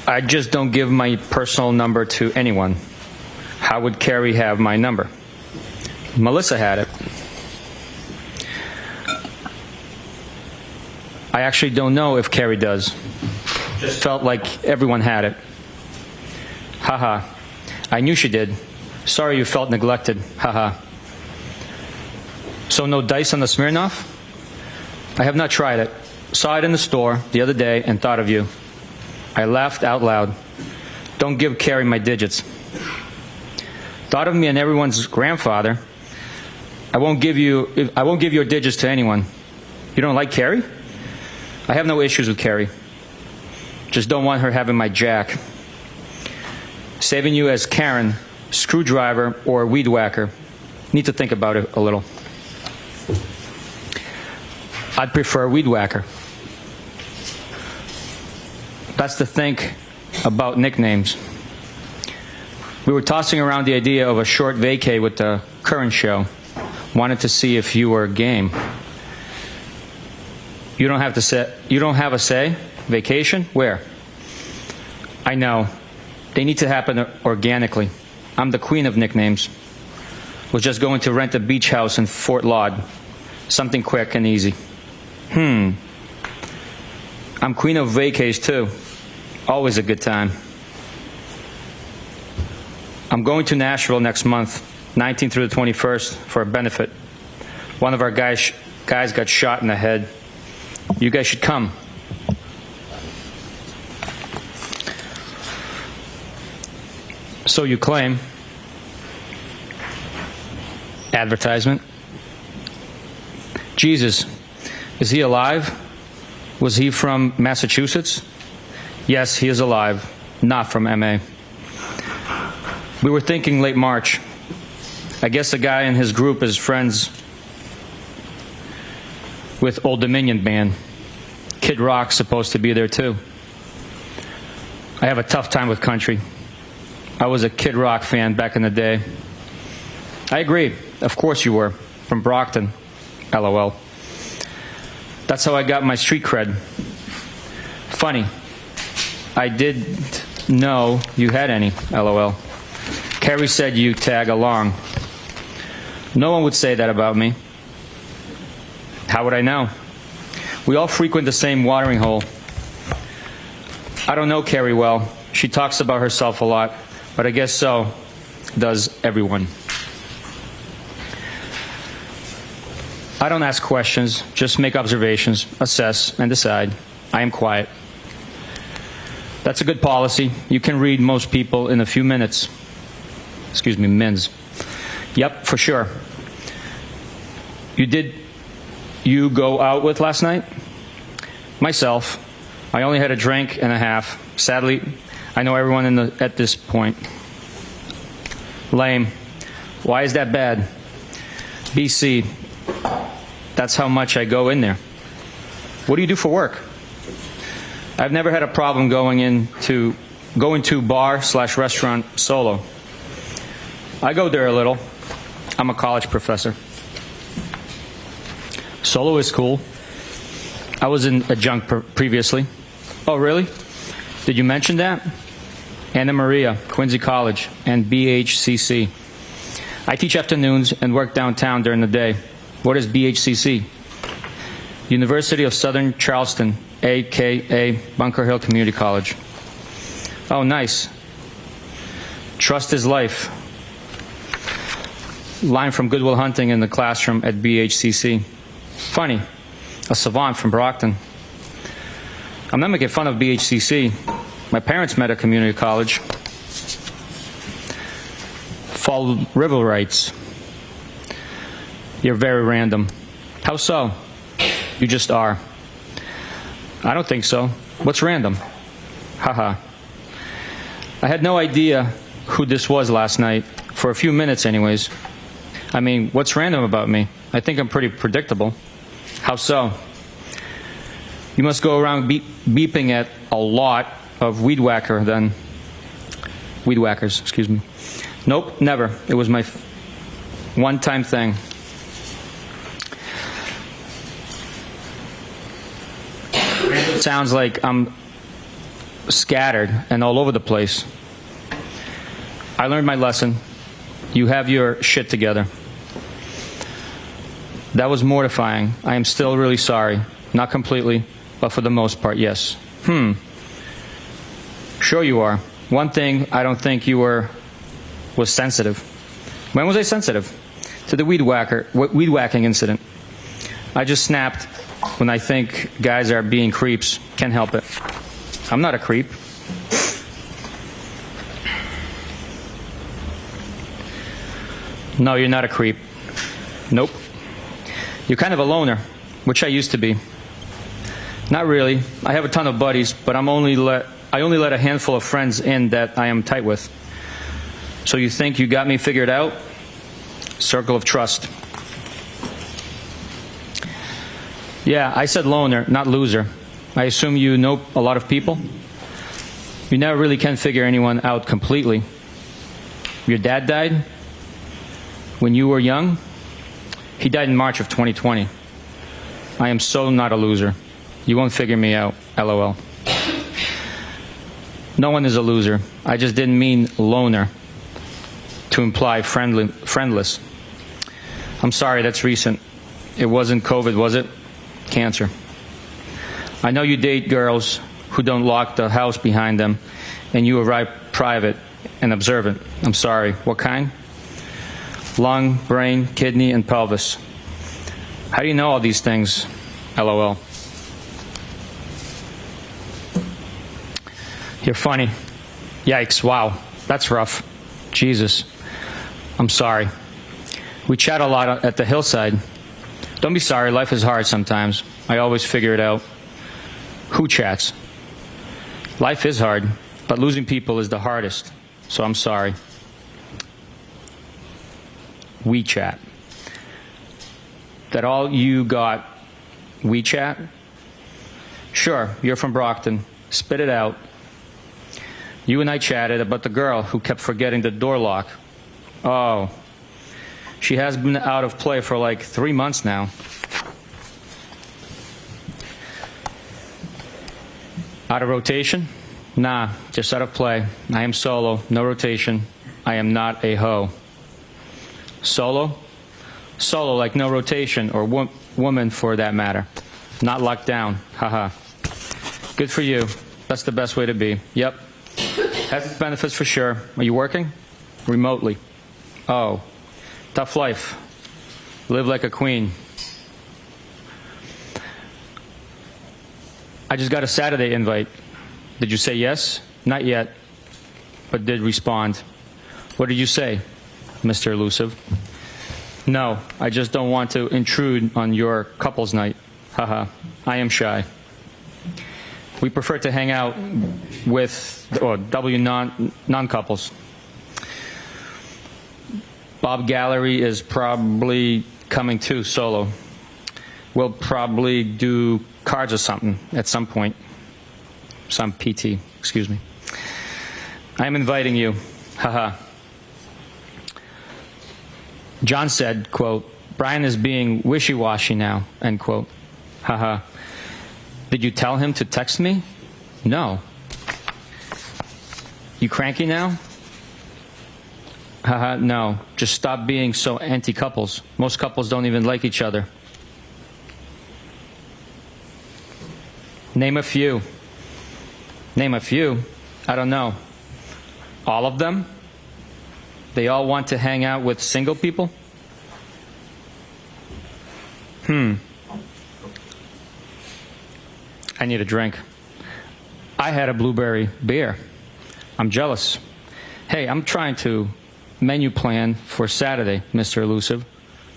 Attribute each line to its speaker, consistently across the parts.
Speaker 1: I just don't give my personal number to anyone. How would Carrie have my number? Melissa had it. I actually don't know if Carrie does. Just felt like everyone had it. Haha. I knew she did. Sorry you felt neglected. Haha. So no dice on the Smirnoff? I have not tried it. Saw it in the store the other day and thought of you. I laughed out loud. Don't give Carrie my digits. Thought of me and everyone's grandfather. I won't give your digits to anyone. You don't like Carrie? I have no issues with Carrie. Just don't want her having my jack. Saving you as Karen, screwdriver, or weed whacker. Need to think about it a little. I'd prefer weed whacker. That's to think about nicknames. We were tossing around the idea of a short vacay with the current show. Wanted to see if you were game. You don't have a say? Vacation? Where? I know. They need to happen organically. I'm the queen of nicknames. Was just going to rent a beach house in Fort Laud. Something quick and easy. I'm queen of vacays too. Always a good time. I'm going to Nashville next month, 19th through the 21st, for a benefit. One of our guys got shot in the head. You guys should come. So you claim. Advertisement. Jesus, is he alive? Was he from Massachusetts? Yes, he is alive, not from MA. We were thinking late March. I guess the guy in his group is friends with Old Dominion Band. Kid Rock's supposed to be there too. I have a tough time with country. I was a Kid Rock fan back in the day. I agree. Of course you were. From Brockton. LOL. That's how I got my street cred. Funny. I didn't know you had any. LOL. Carrie said you tag along. No one would say that about me. How would I know? We all frequent the same watering hole. I don't know Carrie well. She talks about herself a lot, but I guess so does everyone. I don't ask questions, just make observations, assess, and decide. I am quiet. That's a good policy. You can read most people in a few minutes. Excuse me, mins. Yep, for sure. You go out with last night? Myself. I only had a drink and a half. Sadly, I know everyone at this point. Lame. Why is that bad? BC. That's how much I go in there. What do you do for work? I've never had a problem going to bar/restaurant solo. I go there a little. I'm a college professor. Solo is cool. I was in adjunct previously. Oh, really? Did you mention that? Anna Maria, Quincy College, and BHCC. I teach afternoons and work downtown during the day. What is BHCC? University of Southern Charleston, a.k.a. Bunker Hill Community College. Oh, nice. Trust is life. Line from Good Will Hunting in the classroom at BHCC. Funny. A savant from Brockton. I'm not making fun of BHCC. My parents met at community college. Fall River writes, you're very random. How so? You just are. I don't think so. What's random? Haha. I had no idea who this was last night. For a few minutes anyways. I mean, what's random about me? I think I'm pretty predictable. How so? You must go around beeping at a lot of weed whackers, excuse me. Nope, never. It was my one-time thing. Sounds like I'm scattered and all over the place. I learned my lesson. You have your shit together. That was mortifying. I am still really sorry. Not completely, but for the most part, yes. Sure you are. One thing I don't think you was sensitive. When was I sensitive? To the weed whacking incident. I just snapped when I think guys are being creeps. Can't help it. I'm not a creep. No, you're not a creep. Nope. You're kind of a loner, which I used to be. Not really. I have a ton of buddies, but I only let a handful of friends in that I am tight with. So you think you got me figured out? Circle of trust. Yeah, I said loner, not loser. I assume you know a lot of people? You never really can figure anyone out completely. Your dad died when you were young? He died in March of 2020. I am so not a loser. You won't figure me out, LOL. No one is a loser. I just didn't mean loner to imply friendless. I'm sorry, that's recent. It wasn't COVID, was it? Cancer. I know you date girls who don't lock the house behind them, and you arrive private and observant. I'm sorry. What kind? Lung, brain, kidney, and pelvis. How do you know all these things? LOL. You're funny. Yikes, wow. That's rough. Jesus. I'm sorry. We chat a lot at the hillside. Don't be sorry, life is hard sometimes. I always figure it out. Who chats? Life is hard, but losing people is the hardest, so I'm sorry. We chat. That all you got, we chat? Sure, you're from Brockton. Spit it out. You and I chatted about the girl who kept forgetting the door lock. Oh. She has been out of play for like 3 months now. Out of rotation? Nah, just out of play. I am solo, no rotation. I am not a hoe. Solo? Solo like no rotation, or woman for that matter. Not locked down, haha. Good for you. That's the best way to be. Yep. Has its benefits for sure. Are you working? Remotely. Oh. Tough life. Live like a queen. I just got a Saturday invite. Did you say yes? Not yet, but did respond. What did you say, Mr. Elusive? No, I just don't want to intrude on your couple's night. Haha, I am shy. We prefer to hang out with non-couples. Bob Gallery is probably coming too, solo. We'll probably do cards or something at some point. Some PT, excuse me. I'm inviting you, haha. John said, quote, Brian is being wishy-washy now, end quote. Haha. Did you tell him to text me? No. You cranky now? Haha, no. Just stop being so anti-couples. Most couples don't even like each other. Name a few. Name a few? I don't know. All of them? They all want to hang out with single people? I need a drink. I had a blueberry beer. I'm jealous. Hey, I'm trying to menu plan for Saturday, Mr. Elusive.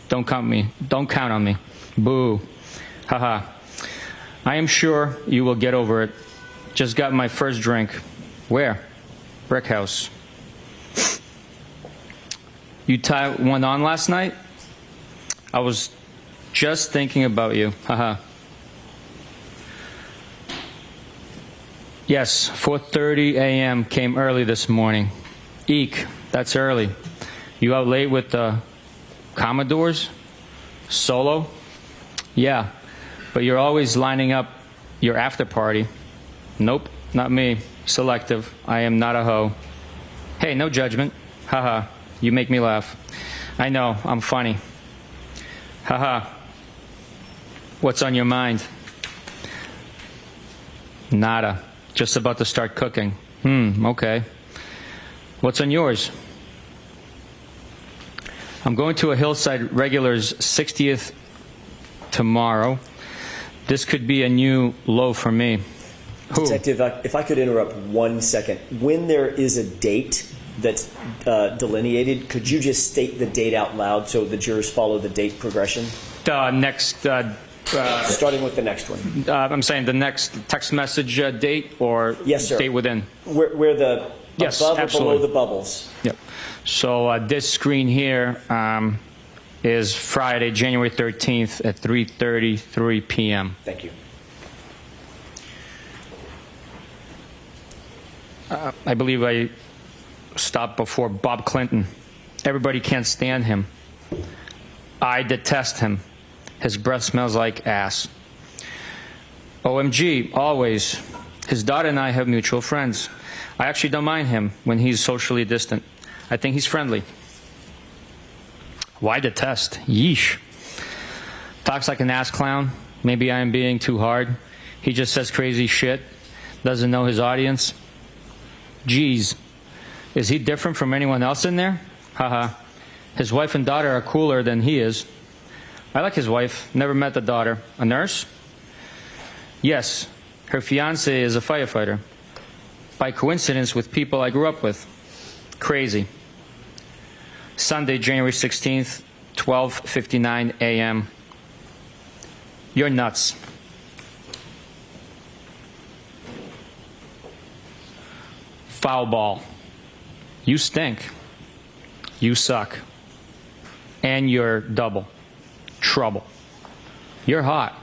Speaker 1: Don't count on me. Boo. Haha. I am sure you will get over it. Just got my first drink. Where? Brick House. You tied one on last night? I was just thinking about you. Haha. Yes, 4:30 a.m. came early this morning. Eek, that's early. You out late with the Commodores? Solo? Yeah, but you're always lining up your after party. Nope, not me. Selective. I am not a hoe. Hey, no judgment. Haha. You make me laugh. I know, I'm funny. Haha. What's on your mind? Nada. Just about to start cooking. Okay. What's on yours? I'm going to a Hillside Regulars 60th tomorrow. This could be a new low for me. Who?
Speaker 2: Detective, if I could interrupt 1 second. When there is a date that's delineated, could you just state the date out loud so the jurors follow the date progression?
Speaker 1: Next.
Speaker 2: Starting with the next one.
Speaker 1: I'm saying the next text message date or
Speaker 2: yes, sir.
Speaker 1: Date within?
Speaker 2: Where the
Speaker 1: yes,
Speaker 2: above
Speaker 1: absolutely.
Speaker 2: or below the bubbles.
Speaker 1: Yep. So this screen here is Friday, January 13th at 3:33 p.m.
Speaker 2: Thank you.
Speaker 1: I believe I stopped before Bob Clinton. Everybody can't stand him. I detest him. His breath smells like ass. OMG, always. His daughter and I have mutual friends. I actually don't mind him when he's socially distant. I think he's friendly. Why detest? Yeesh. Talks like an ass clown. Maybe I am being too hard. He just says crazy shit. Doesn't know his audience. Geez. Is he different from anyone else in there? Haha. His wife and daughter are cooler than he is. I like his wife. Never met the daughter. A nurse? Yes. Her fiancé is a firefighter. By coincidence with people I grew up with. Crazy. Sunday, January 16th, 12:59 a.m. You're nuts. Foul ball. You stink. You suck. And you're double. Trouble. You're hot.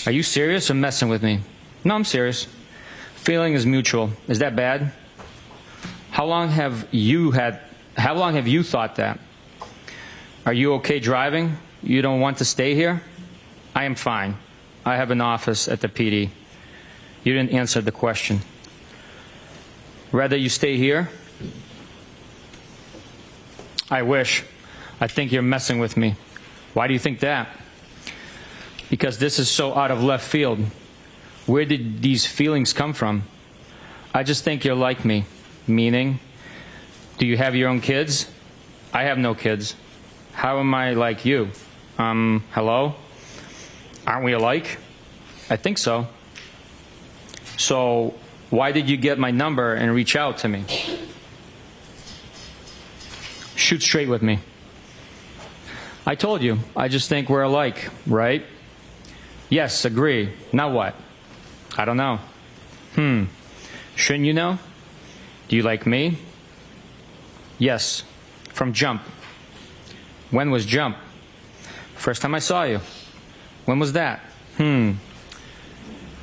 Speaker 1: Are you serious or messing with me? No, I'm serious. Feeling is mutual. Is that bad? How long have you thought that? Are you okay driving? You don't want to stay here? I am fine. I have an office at the PD. You didn't answer the question. Rather you stay here? I wish. I think you're messing with me. Why do you think that? Because this is so out of left field. Where did these feelings come from? I just think you're like me. Meaning, do you have your own kids? I have no kids. How am I like you? Hello? Aren't we alike? I think so. So, why did you get my number and reach out to me? Shoot straight with me. I told you, I just think we're alike, right? Yes, agree. Now what? I don't know. Shouldn't you know? Do you like me? Yes. From jump. When was jump? First time I saw you. When was that?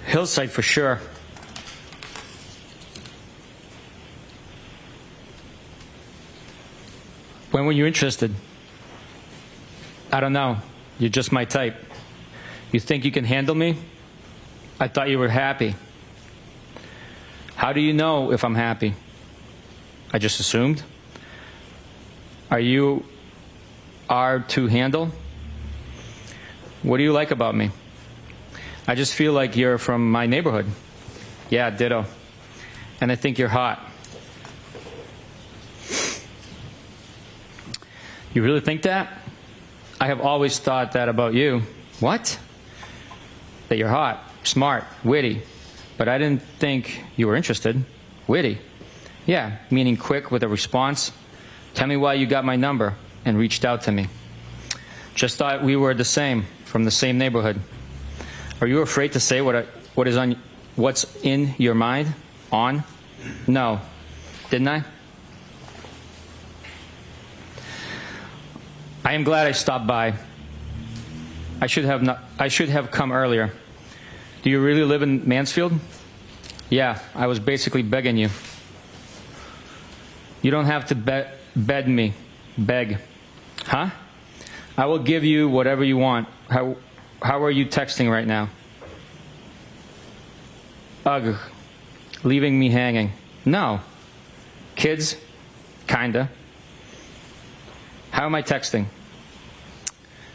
Speaker 1: Hillside for sure. When were you interested? I don't know. You're just my type. You think you can handle me? I thought you were happy. How do you know if I'm happy? I just assumed. Are you to handle? What do you like about me? I just feel like you're from my neighborhood. Yeah, ditto. And I think you're hot. You really think that? I have always thought that about you. What? That you're hot, smart, witty. But I didn't think you were interested. Witty? Yeah, meaning quick with a response. Tell me why you got my number and reached out to me. Just thought we were the same, from the same neighborhood. Are you afraid to say what's in your mind? On? No. Didn't I? I am glad I stopped by. I should have come earlier. Do you really live in Mansfield? Yeah, I was basically begging you. You don't have to beg me. Beg. Huh? I will give you whatever you want. How are you texting right now? Ugh. leaving me hanging. No. Kids? Kinda. How am I texting?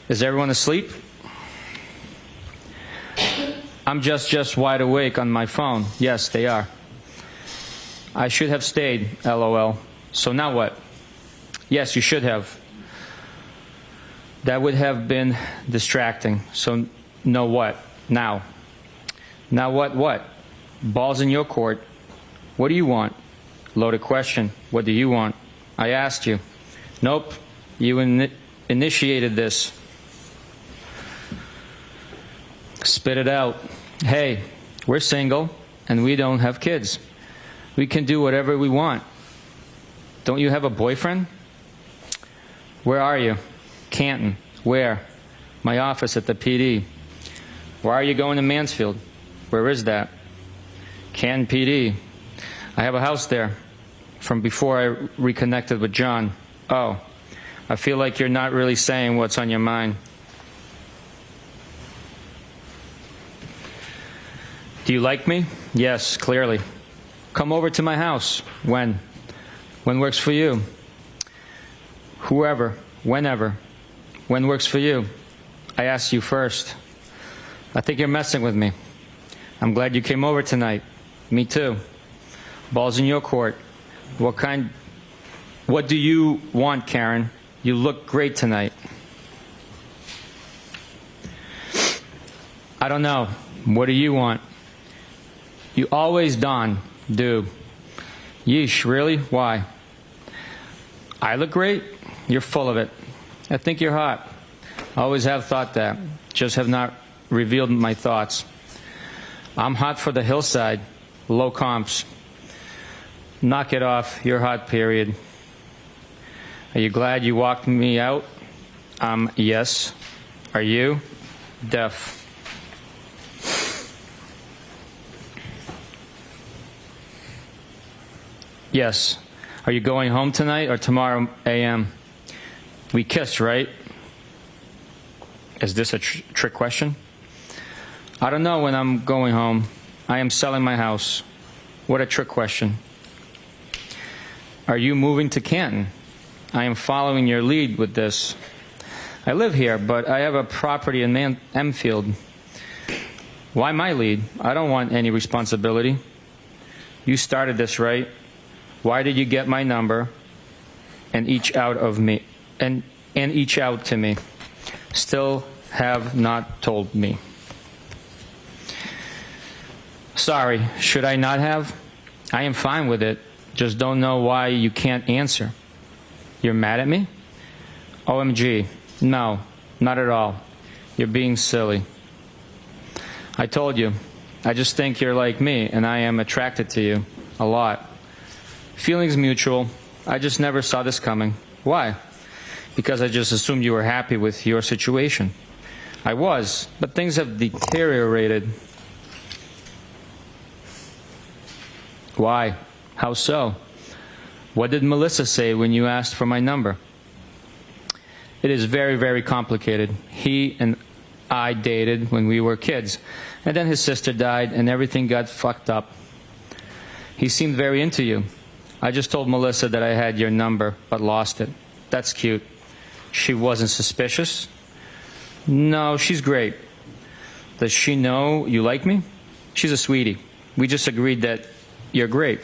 Speaker 1: Is everyone asleep? I'm just wide awake on my phone. Yes, they are. I should have stayed, LOL. So now what? Yes, you should have. That would have been distracting. So no what? Now. Now what? Ball's in your court. What do you want? Loaded question. What do you want? I asked you. Nope. You initiated this. Spit it out. Hey, we're single and we don't have kids. We can do whatever we want. Don't you have a boyfriend? Where are you? Canton. Where? My office at the PD. Why are you going to Mansfield? Where is that? Canton PD. I have a house there from before I reconnected with John. Oh, I feel like you're not really saying what's on your mind. Do you like me? Yes, clearly. Come over to my house. When? When works for you? Whoever, whenever. When works for you? I asked you first. I think you're messing with me. I'm glad you came over tonight. Me too. Ball's in your court. What do you want, Karen? You look great tonight. I don't know. What do you want? You always do. Yeesh, really? Why? I look great? You're full of it. I think you're hot. I always have thought that. Just have not revealed my thoughts. I'm hot for the hillside. Low comps. Knock it off. You're hot, period. Are you glad you walked me out? Yes. Are you? Def. Yes. Are you going home tonight or tomorrow a.m.? We kissed, right? Is this a trick question? I don't know when I'm going home. I am selling my house. What a trick question. Are you moving to Canton? I am following your lead with this. I live here, but I have a property in Enfield. Why my lead? I don't want any responsibility. You started this, right? Why did you get my number and each out of me and each out to me? Still have not told me. Sorry, should I not have? I am fine with it. Just don't know why you can't answer. You're mad at me? OMG. No, not at all. You're being silly. I told you. I just think you're like me, and I am attracted to you. A lot. Feelings mutual. I just never saw this coming. Why? Because I just assumed you were happy with your situation. I was, but things have deteriorated. Why? How so? What did Melissa say when you asked for my number? It is very, very complicated. He and I dated when we were kids, and then his sister died and everything got fucked up. He seemed very into you. I just told Melissa that I had your number, but lost it. That's cute. She wasn't suspicious? No, she's great. Does she know you like me? She's a sweetie. We just agreed that you're great.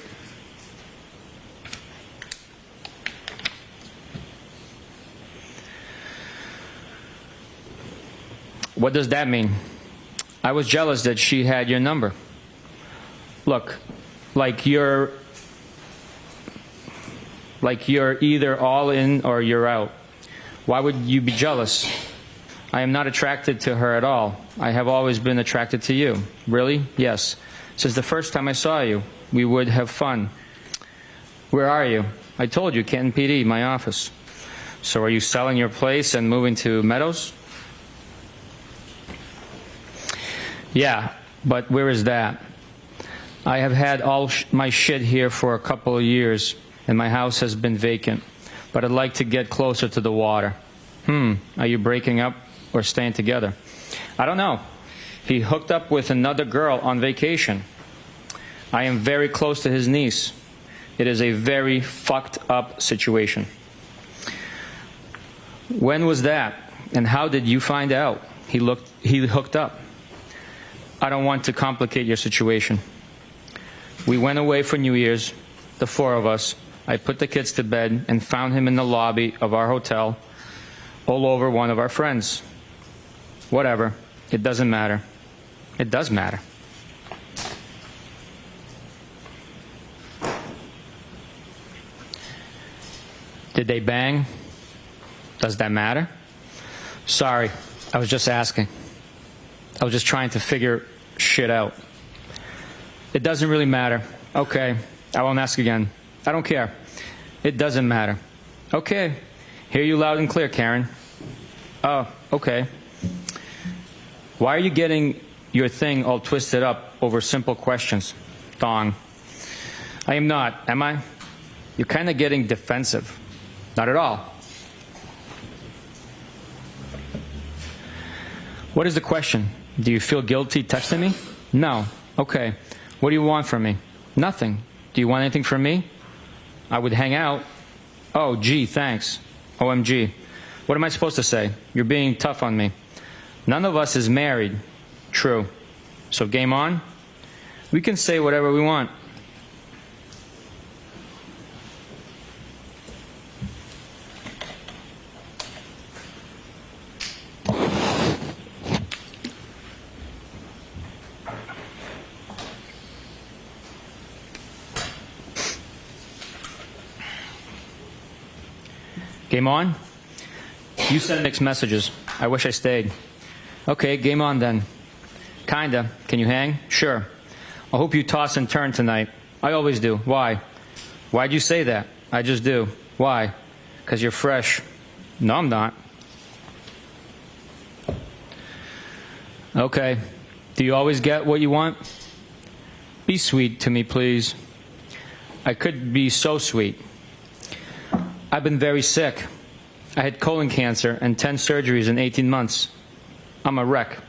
Speaker 1: What does that mean? I was jealous that she had your number. Look, like you're either all in or you're out. Why would you be jealous? I am not attracted to her at all. I have always been attracted to you. Really? Yes. Since the first time I saw you, we would have fun. Where are you? I told you, Canton PD, my office. So are you selling your place and moving to Meadows? Yeah, but where is that? I have had all my shit here for a couple of years, and my house has been vacant. But I'd like to get closer to the water. Are you breaking up or staying together? I don't know. He hooked up with another girl on vacation. I am very close to his niece. It is a very fucked up situation. When was that? And how did you find out he hooked up? I don't want to complicate your situation. We went away for New Year's, the four of us. I put the kids to bed and found him in the lobby of our hotel, all over one of our friends. Whatever. It doesn't matter. It does matter. Did they bang? Does that matter? Sorry, I was just asking. I was just trying to figure shit out. It doesn't really matter. Okay, I won't ask again. I don't care. It doesn't matter. Okay, hear you loud and clear, Karen. Oh, okay. Why are you getting your thing all twisted up over simple questions? Thong. I am not, am I? You're kind of getting defensive. Not at all. What is the question? Do you feel guilty texting me? No. Okay. What do you want from me? Nothing. Do you want anything from me? I would hang out. Oh, gee, thanks. OMG. What am I supposed to say? You're being tough on me. None of us is married. True. So game on? We can say whatever we want. Game on? You send mixed messages. I wish I stayed. Okay, game on then. Kinda. Can you hang? Sure. I hope you toss and turn tonight. I always do. Why? Why'd you say that? I just do. Why? 'Cause you're fresh. No, I'm not. Okay. Do you always get what you want? Be sweet to me, please. I could be so sweet. I've been very sick. I had colon cancer and 10 surgeries in 18 months. I'm a wreck.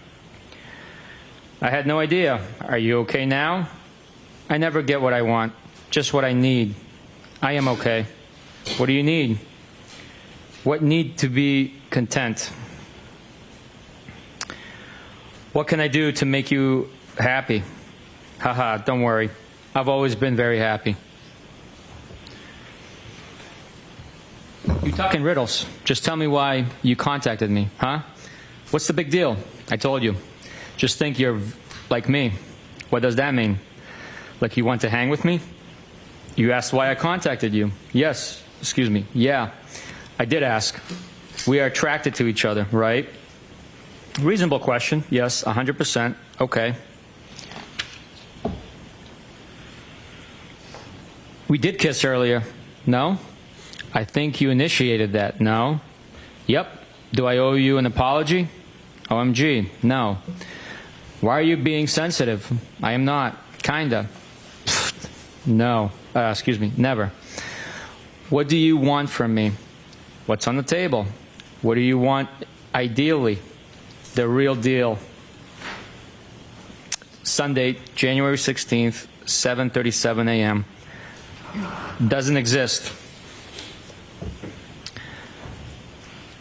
Speaker 1: I had no idea. Are you okay now? I never get what I want, just what I need. I am okay. What do you need? What need to be content? What can I do to make you happy? Haha, don't worry. I've always been very happy. You talk in riddles. Just tell me why you contacted me, huh? What's the big deal? I told you. Just think you're like me. What does that mean? Like you want to hang with me? You asked why I contacted you. Yes. Excuse me. Yeah. I did ask. We are attracted to each other, right? Reasonable question. Yes, 100%. Okay. We did kiss earlier. No? I think you initiated that. No? Yep. Do I owe you an apology? OMG. No. Why are you being sensitive? I am not. Kinda. No. Excuse me. Never. What do you want from me? What's on the table? What do you want ideally? The real deal. Sunday, January 16th, 7:37 a.m. Doesn't exist.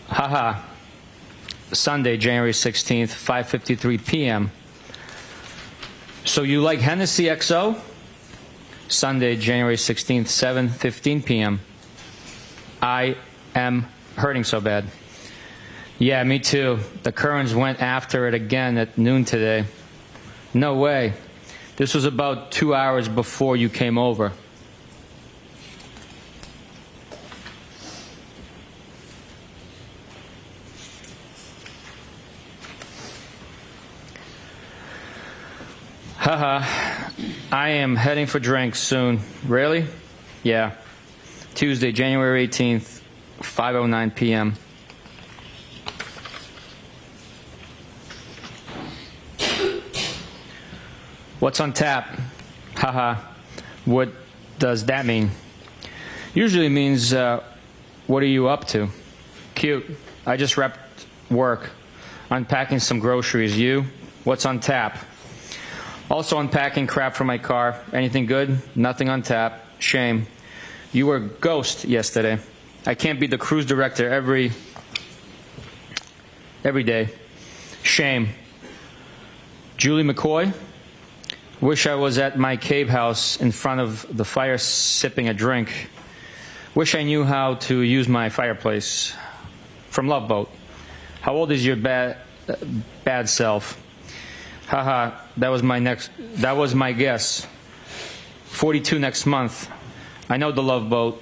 Speaker 1: Haha. Sunday, January 16th, 5:53 p.m. So you like Hennessy XO? Sunday, January 16th, 7:15 p.m. I am hurting so bad. Yeah, me too. The Currens went after it again at noon today. No way. This was about 2 hours before you came over. Haha, I am heading for drinks soon. Really? Yeah. Tuesday, January 18th, 5:09 p.m. What's on tap? Haha. What does that mean? Usually means, what are you up to? Cute. I just wrapped work. Unpacking some groceries. You? What's on tap? Also unpacking crap from my car. Anything good? Nothing on tap. Shame. You were a ghost yesterday. I can't be the cruise director every day. Shame. Julie McCoy. Wish I was at my cave house in front of the fire sipping a drink. Wish I knew how to use my fireplace. From Love Boat. How old is your bad self? Haha, that was my guess. 42 next month. I know the Love Boat.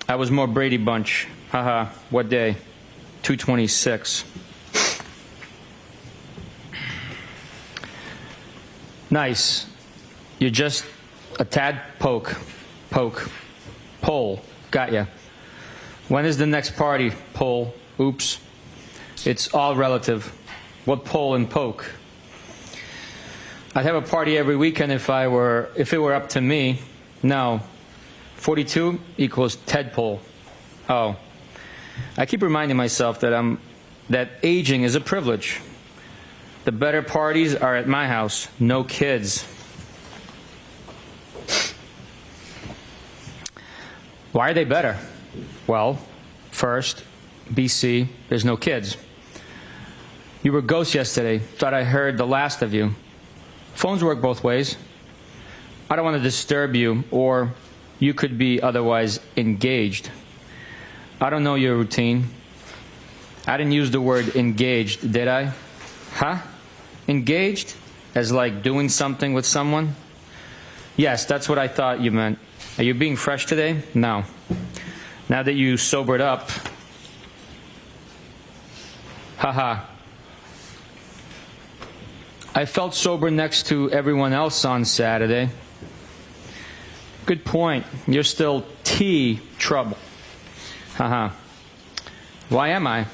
Speaker 1: I was more Brady Bunch. Haha, what day? 226. Nice. You're just a tad poke. Pole. Got ya. When is the next party? Pole. Oops. It's all relative. What pole and poke? I'd have a party every weekend if it were up to me. No. 42 equals Tedpole. Oh. I keep reminding myself that aging is a privilege. The better parties are at my house. No kids. Why are they better? Well, first, BC, there's no kids. You were a ghost yesterday. Thought I heard the last of you. Phones work both ways. I don't want to disturb you, or you could be otherwise engaged. I don't know your routine. I didn't use the word engaged, did I? Huh? Engaged? As like doing something with someone? Yes, that's what I thought you meant. Are you being fresh today? No. Now that you sobered up. Haha. I felt sober next to everyone else on Saturday. Good point. You're still T trouble. Haha. Why am I?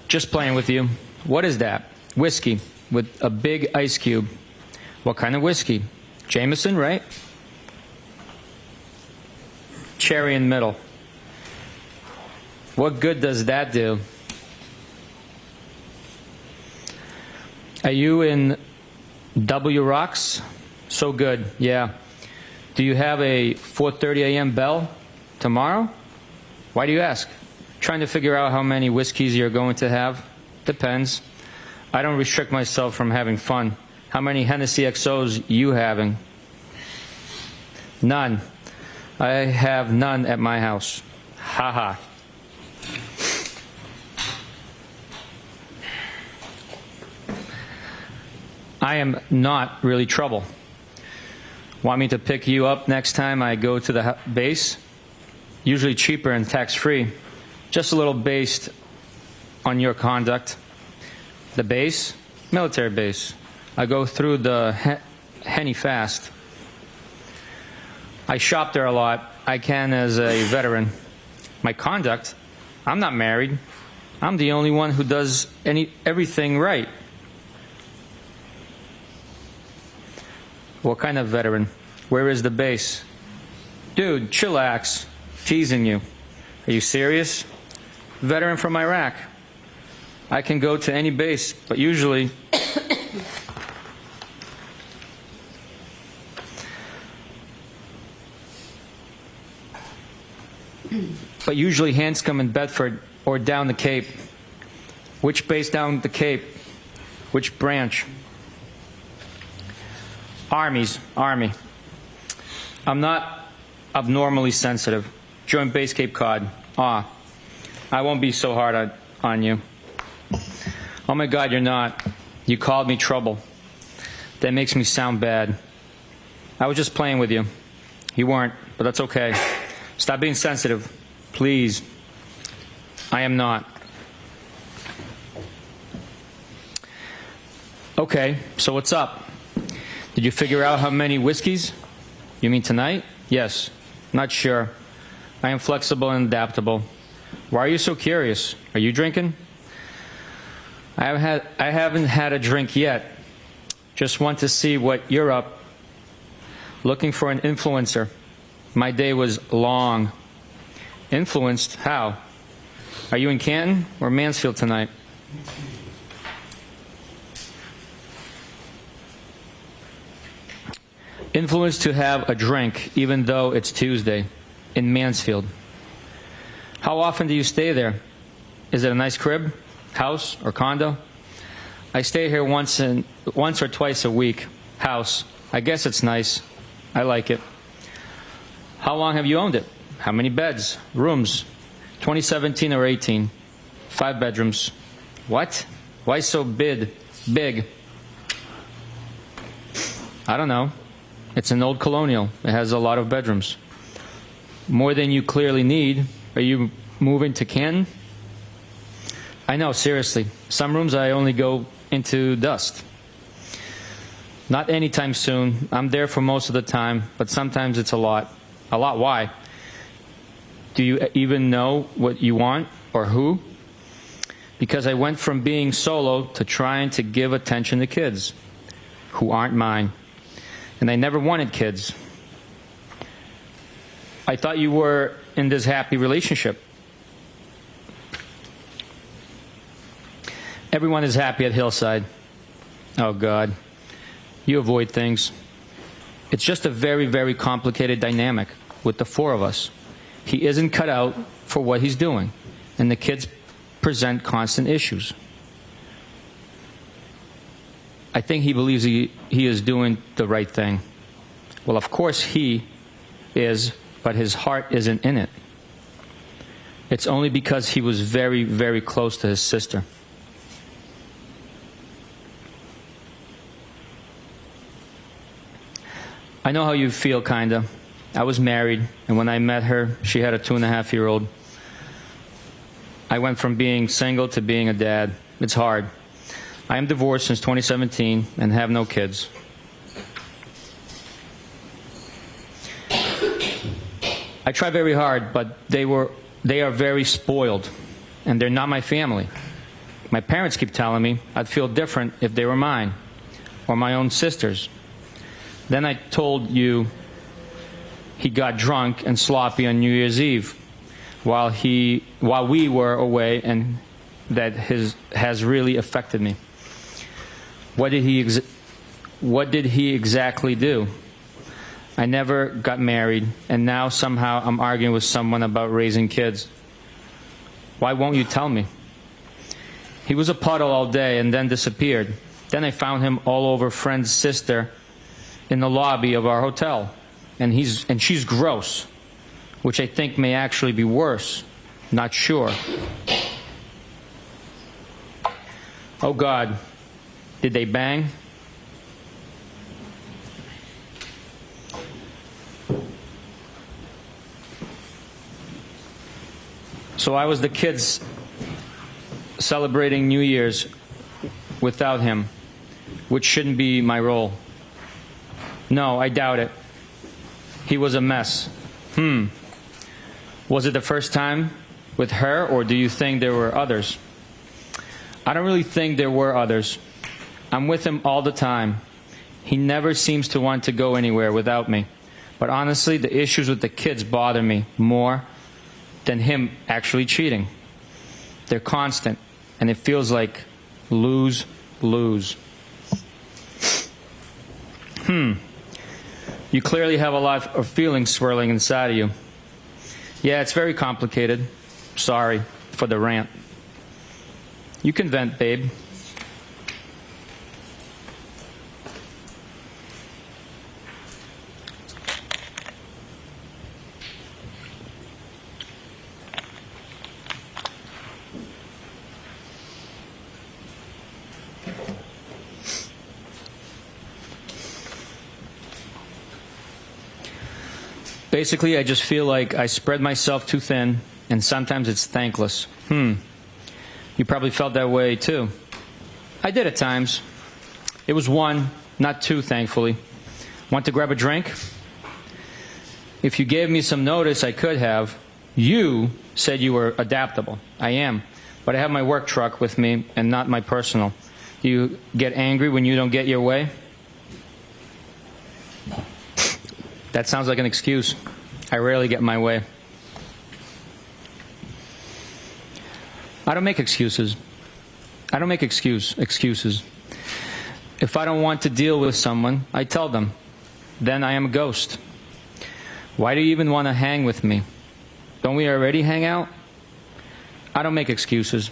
Speaker 1: Just playing with you. What is that? Whiskey with a big ice cube. What kind of whiskey? Jameson, right? Cherry in the middle. What good does that do? Are you in W Rocks? So good, yeah. Do you have a 4:30 a.m. bell tomorrow? Why do you ask? Trying to figure out how many whiskeys you're going to have? Depends. I don't restrict myself from having fun. How many Hennessy XOs you having? None. I have none at my house. Haha. I am not really trouble. Want me to pick you up next time I go to the base? Usually cheaper and tax-free. Just a little based on your conduct. The base? Military base. I go through the Henny fast. I shop there a lot. I can as a veteran. My conduct? I'm not married. I'm the only one who does everything right. What kind of veteran? Where is the base? Dude, chillax. Teasing you. Are you serious? Veteran from Iraq. I can go to any base, but usually Hanscom in Bedford or down the Cape. Which base down the Cape? Which branch? Army. I'm not abnormally sensitive. Joint Base Cape Cod. I won't be so hard on you. Oh my God, you're not. You called me trouble. That makes me sound bad. I was just playing with you. You weren't, but that's okay. Stop being sensitive, please. I am not. Okay, so what's up? Did you figure out how many whiskeys? You mean tonight? Yes. Not sure. I am flexible and adaptable. Why are you so curious? Are you drinking? I haven't had a drink yet. Just want to see what you're up. Looking for an influencer. My day was long. Influenced? How? Are you in Canton or Mansfield tonight? Influence to have a drink even though it's Tuesday in Mansfield. How often do you stay there? Is it a nice crib, house, or condo? I stay here once or twice a week. House. I guess it's nice. I like it. How long have you owned it? How many beds? Rooms? 2017 or 18? 5 bedrooms. What? Why so big? I don't know. It's an old colonial. It has a lot of bedrooms. More than you clearly need. Are you moving to Canton? I know, seriously. Some rooms I only go into dust. Not anytime soon. I'm there for most of the time, but sometimes it's a lot. A lot why? Do you even know what you want or who? Because I went from being solo to trying to give attention to kids who aren't mine. And I never wanted kids. I thought you were in this happy relationship. Everyone is happy at Hillside. Oh, God. You avoid things. It's just a very, very complicated dynamic with the 4 of us. He isn't cut out for what he's doing, and the kids present constant issues. I think he believes he is doing the right thing. Well, of course he is, but his heart isn't in it. It's only because he was very, very close to his sister. I know how you feel, kinda. I was married, and when I met her, she had a 2.5-year-old. I went from being single to being a dad. It's hard. I am divorced since 2017 and have no kids. I try very hard, but they are very spoiled, and they're not my family. My parents keep telling me I'd feel different if they were mine, or my own sisters. Then I told you he got drunk and sloppy on New Year's Eve while we were away, and that has really affected me. What did he exactly do? I never got married, and now somehow I'm arguing with someone about raising kids. Why won't you tell me? He was a puddle all day and then disappeared. Then I found him all over friend's sister in the lobby of our hotel, and she's gross, which I think may actually be worse. Not sure. Oh, God. Did they bang? So I was the kids celebrating New Year's without him, which shouldn't be my role. No, I doubt it. He was a mess. Was it the first time with her, or do you think there were others? I don't really think there were others. I'm with him all the time. He never seems to want to go anywhere without me. But honestly, the issues with the kids bother me more than him actually cheating. They're constant, and it feels like lose-lose. You clearly have a lot of feelings swirling inside of you. Yeah, it's very complicated. Sorry for the rant. You can vent, babe. Basically, I just feel like I spread myself too thin, and sometimes it's thankless. You probably felt that way, too. I did at times. It was 1, not 2, thankfully. Want to grab a drink? If you gave me some notice, I could have. You said you were adaptable. I am. But I have my work truck with me and not my personal. Do you get angry when you don't get your way? That sounds like an excuse. I rarely get my way. I don't make excuses. I don't make excuses. If I don't want to deal with someone, I tell them. Then I am a ghost. Why do you even want to hang with me? Don't we already hang out? I don't make excuses.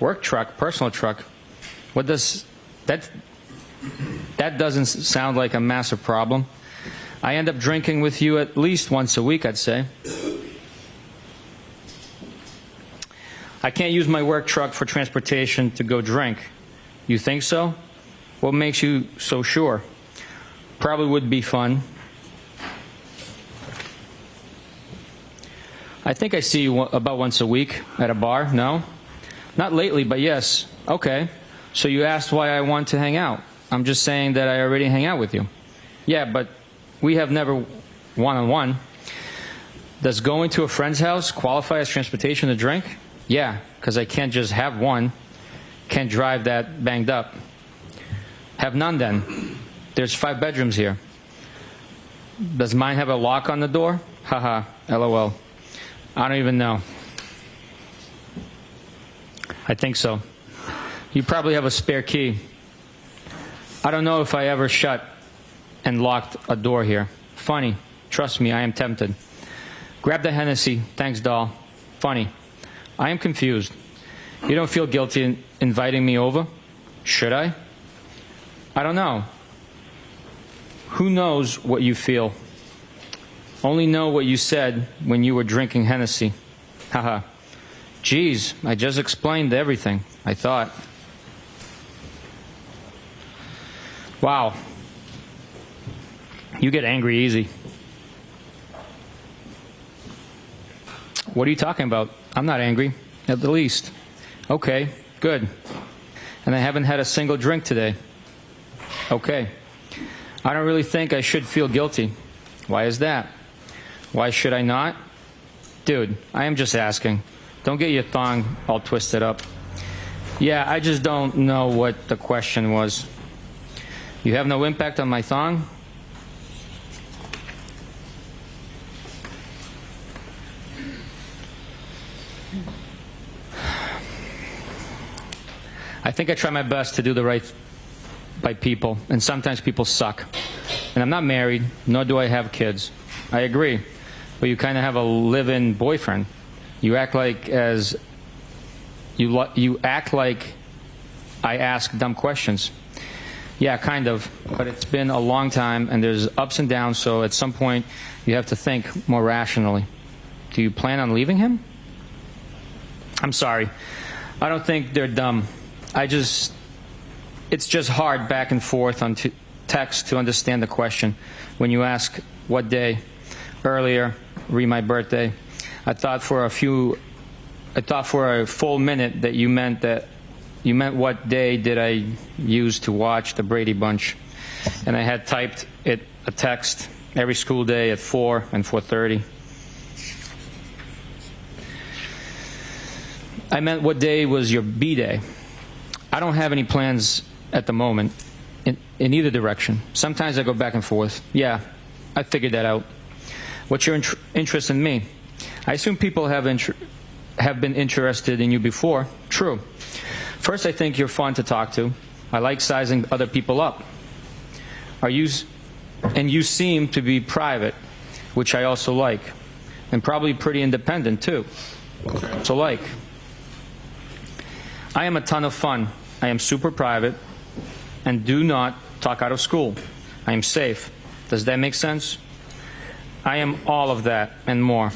Speaker 1: Work truck, personal truck. What does that? That doesn't sound like a massive problem. I end up drinking with you at least once a week, I'd say. I can't use my work truck for transportation to go drink. You think so? What makes you so sure? Probably would be fun. I think I see you about once a week at a bar. No? Not lately, but yes. Okay. So you asked why I want to hang out. I'm just saying that I already hang out with you. Yeah, but we have never one-on-one. Does going to a friend's house qualify as transportation to drink? Yeah, because I can't just have one. Can't drive that banged up. Have none then. There's 5 bedrooms here. Does mine have a lock on the door? Haha, LOL. I don't even know. I think so. You probably have a spare key. I don't know if I ever shut and locked a door here. Funny. Trust me, I am tempted. Grab the Hennessy. Thanks, doll. Funny. I am confused. You don't feel guilty in inviting me over? Should I? I don't know. Who knows what you feel? Only know what you said when you were drinking Hennessy. Haha. Geez, I just explained everything, I thought. Wow. You get angry easy. What are you talking about? I'm not angry, at the least. Okay, good. And I haven't had a single drink today. Okay. I don't really think I should feel guilty. Why is that? Why should I not? Dude, I am just asking. Don't get your thong all twisted up. Yeah, I just don't know what the question was. You have no impact on my thong? I think I try my best to do the right by people, and sometimes people suck. And I'm not married, nor do I have kids. I agree. But you kind of have a live-in boyfriend. You act like you act like I ask dumb questions. Yeah, kind of. But it's been a long time, and there's ups and downs, so at some point you have to think more rationally. Do you plan on leaving him? I'm sorry. I don't think they're dumb. It's just hard back and forth on text to understand the question. When you ask what day, earlier, re my birthday, I thought for a full minute that you meant what day did I use to watch the Brady Bunch. And I had typed a text every school day at 4 and 4:30. I meant what day was your B-day. I don't have any plans at the moment in either direction. Sometimes I go back and forth. Yeah, I figured that out. What's your interest in me? I assume people have been interested in you before. True. First, I think you're fun to talk to. I like sizing other people up. And you seem to be private, which I also like. And probably pretty independent, too. So like. I am a ton of fun. I am super private and do not talk out of school. I am safe. Does that make sense? I am all of that and more.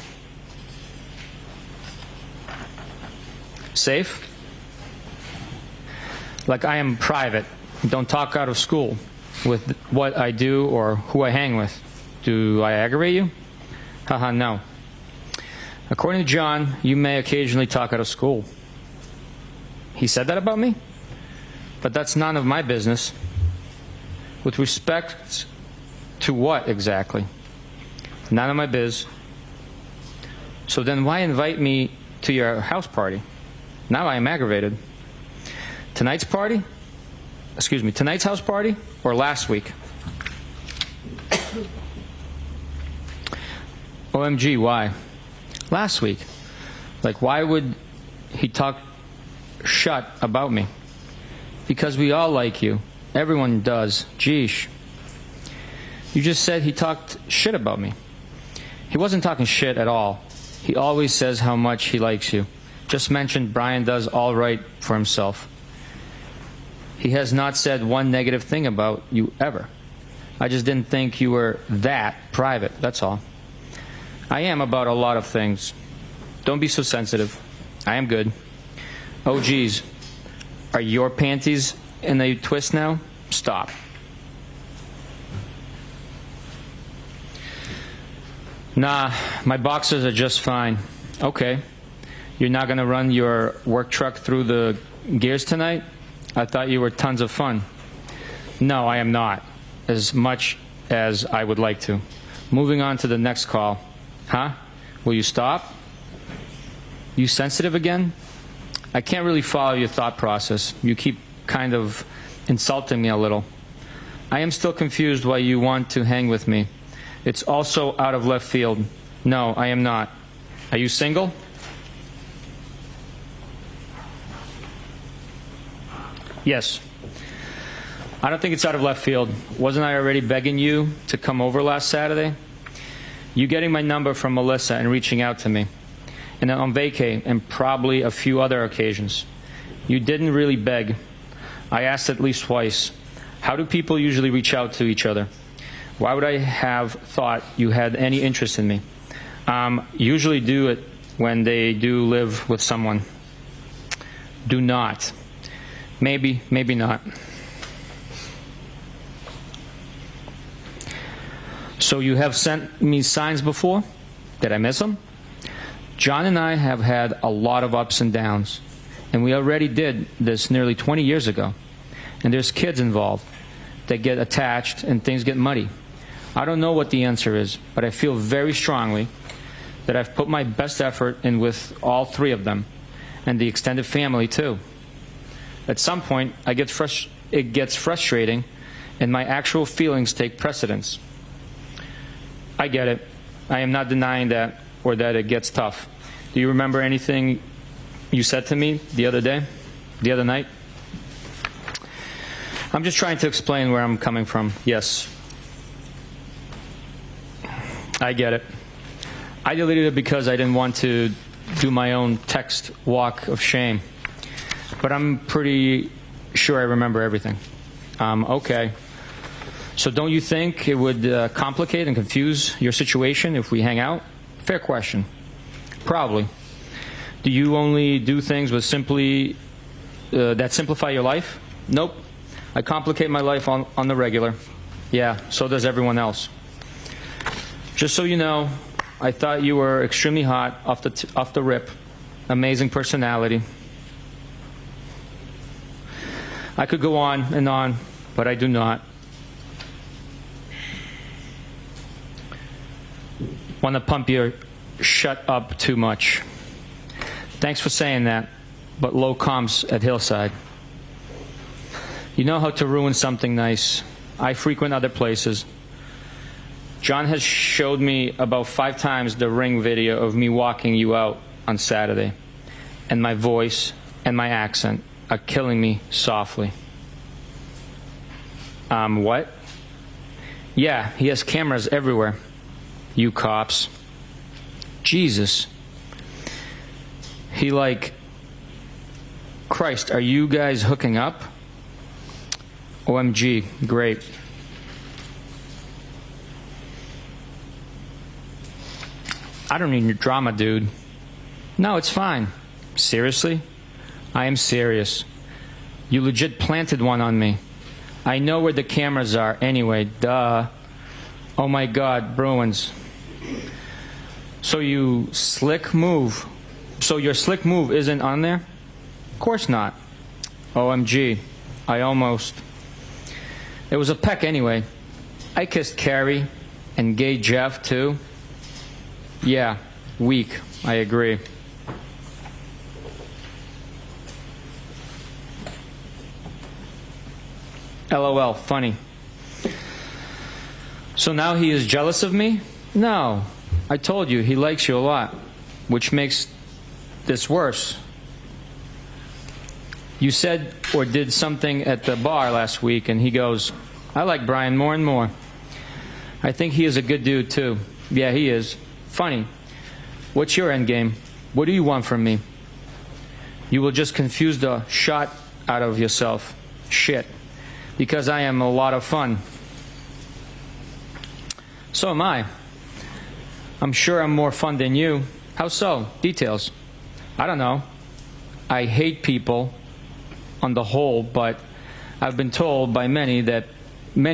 Speaker 1: Safe? Like I am private. Don't talk out of school with what I do or who I hang with. Do I aggravate you? Haha, no. According to John, you may occasionally talk out of school. He said that about me? But that's none of my business. With respect to what exactly? None of my biz. So then why invite me to your house party? Now I am aggravated. Tonight's party? Excuse me, tonight's house party or last week? OMG, why? Last week. Like, why would he talked shut about me. Because we all like you. Everyone does. Geesh. You just said he talked shit about me. He wasn't talking shit at all. He always says how much he likes you. Just mentioned Brian does all right for himself. He has not said one negative thing about you ever. I just didn't think you were that private, that's all. I am about a lot of things. Don't be so sensitive. I am good. Oh, geez. Are your panties in a twist now? Stop. Nah, my boxers are just fine. Okay. You're not going to run your work truck through the gears tonight? I thought you were tons of fun. No, I am not. As much as I would like to. Moving on to the next call. Huh? Will you stop? You sensitive again? I can't really follow your thought process. You keep kind of insulting me a little. I am still confused why you want to hang with me. It's also out of left field. No, I am not. Are you single? Yes. I don't think it's out of left field. Wasn't I already begging you to come over last Saturday? You getting my number from Melissa and reaching out to me. And then on vacay and probably a few other occasions. You didn't really beg. I asked at least twice. How do people usually reach out to each other? Why would I have thought you had any interest in me? Usually do it when they do live with someone. Do not. Maybe, maybe not. So you have sent me signs before? Did I miss them? John and I have had a lot of ups and downs, and we already did this nearly 20 years ago. And there's kids involved that get attached and things get muddy. I don't know what the answer is, but I feel very strongly that I've put my best effort in with all three of them, and the extended family too. At some point, it gets frustrating, and my actual feelings take precedence. I get it. I am not denying that, or that it gets tough. Do you remember anything you said to me the other night? I'm just trying to explain where I'm coming from. Yes. I get it. I deleted it because I didn't want to do my own text walk of shame. But I'm pretty sure I remember everything. Okay. So don't you think it would complicate and confuse your situation if we hang out? Fair question. Probably. Do you only do things with that simplify your life? Nope. I complicate my life on the regular. Yeah, so does everyone else. Just so you know, I thought you were extremely hot off the rip. Amazing personality. I could go on, but I do not. Want to pump your shut up too much. Thanks for saying that, but low comps at Hillside. You know how to ruin something nice. I frequent other places. John has showed me about 5 times the Ring video of me walking you out on Saturday, and my voice and my accent are killing me softly. What? Yeah, he has cameras everywhere. You cops. Jesus. He like, Christ, are you guys hooking up? OMG, great. I don't need your drama, dude. No, it's fine. Seriously? I am serious. You legit planted one on me. I know where the cameras are anyway, duh. Oh my God, Bruins. So your slick move isn't on there? Of course not. OMG, I almost. It was a peck anyway. I kissed Carrie and gay Jeff too. Yeah, weak, I agree. LOL, funny. So now he is jealous of me? No. I told you, he likes you a lot, which makes this worse. You said or did something at the bar last week, and he goes, I like Brian more and more. I think he is a good dude, too. Yeah, he is. Funny. What's your end game? What do you want from me? You will just confuse the shot out of yourself. Shit. Because I am a lot of fun. So am I. I'm sure I'm more fun than you. How so? Details. I don't know. I hate people on the whole, but I've been told by many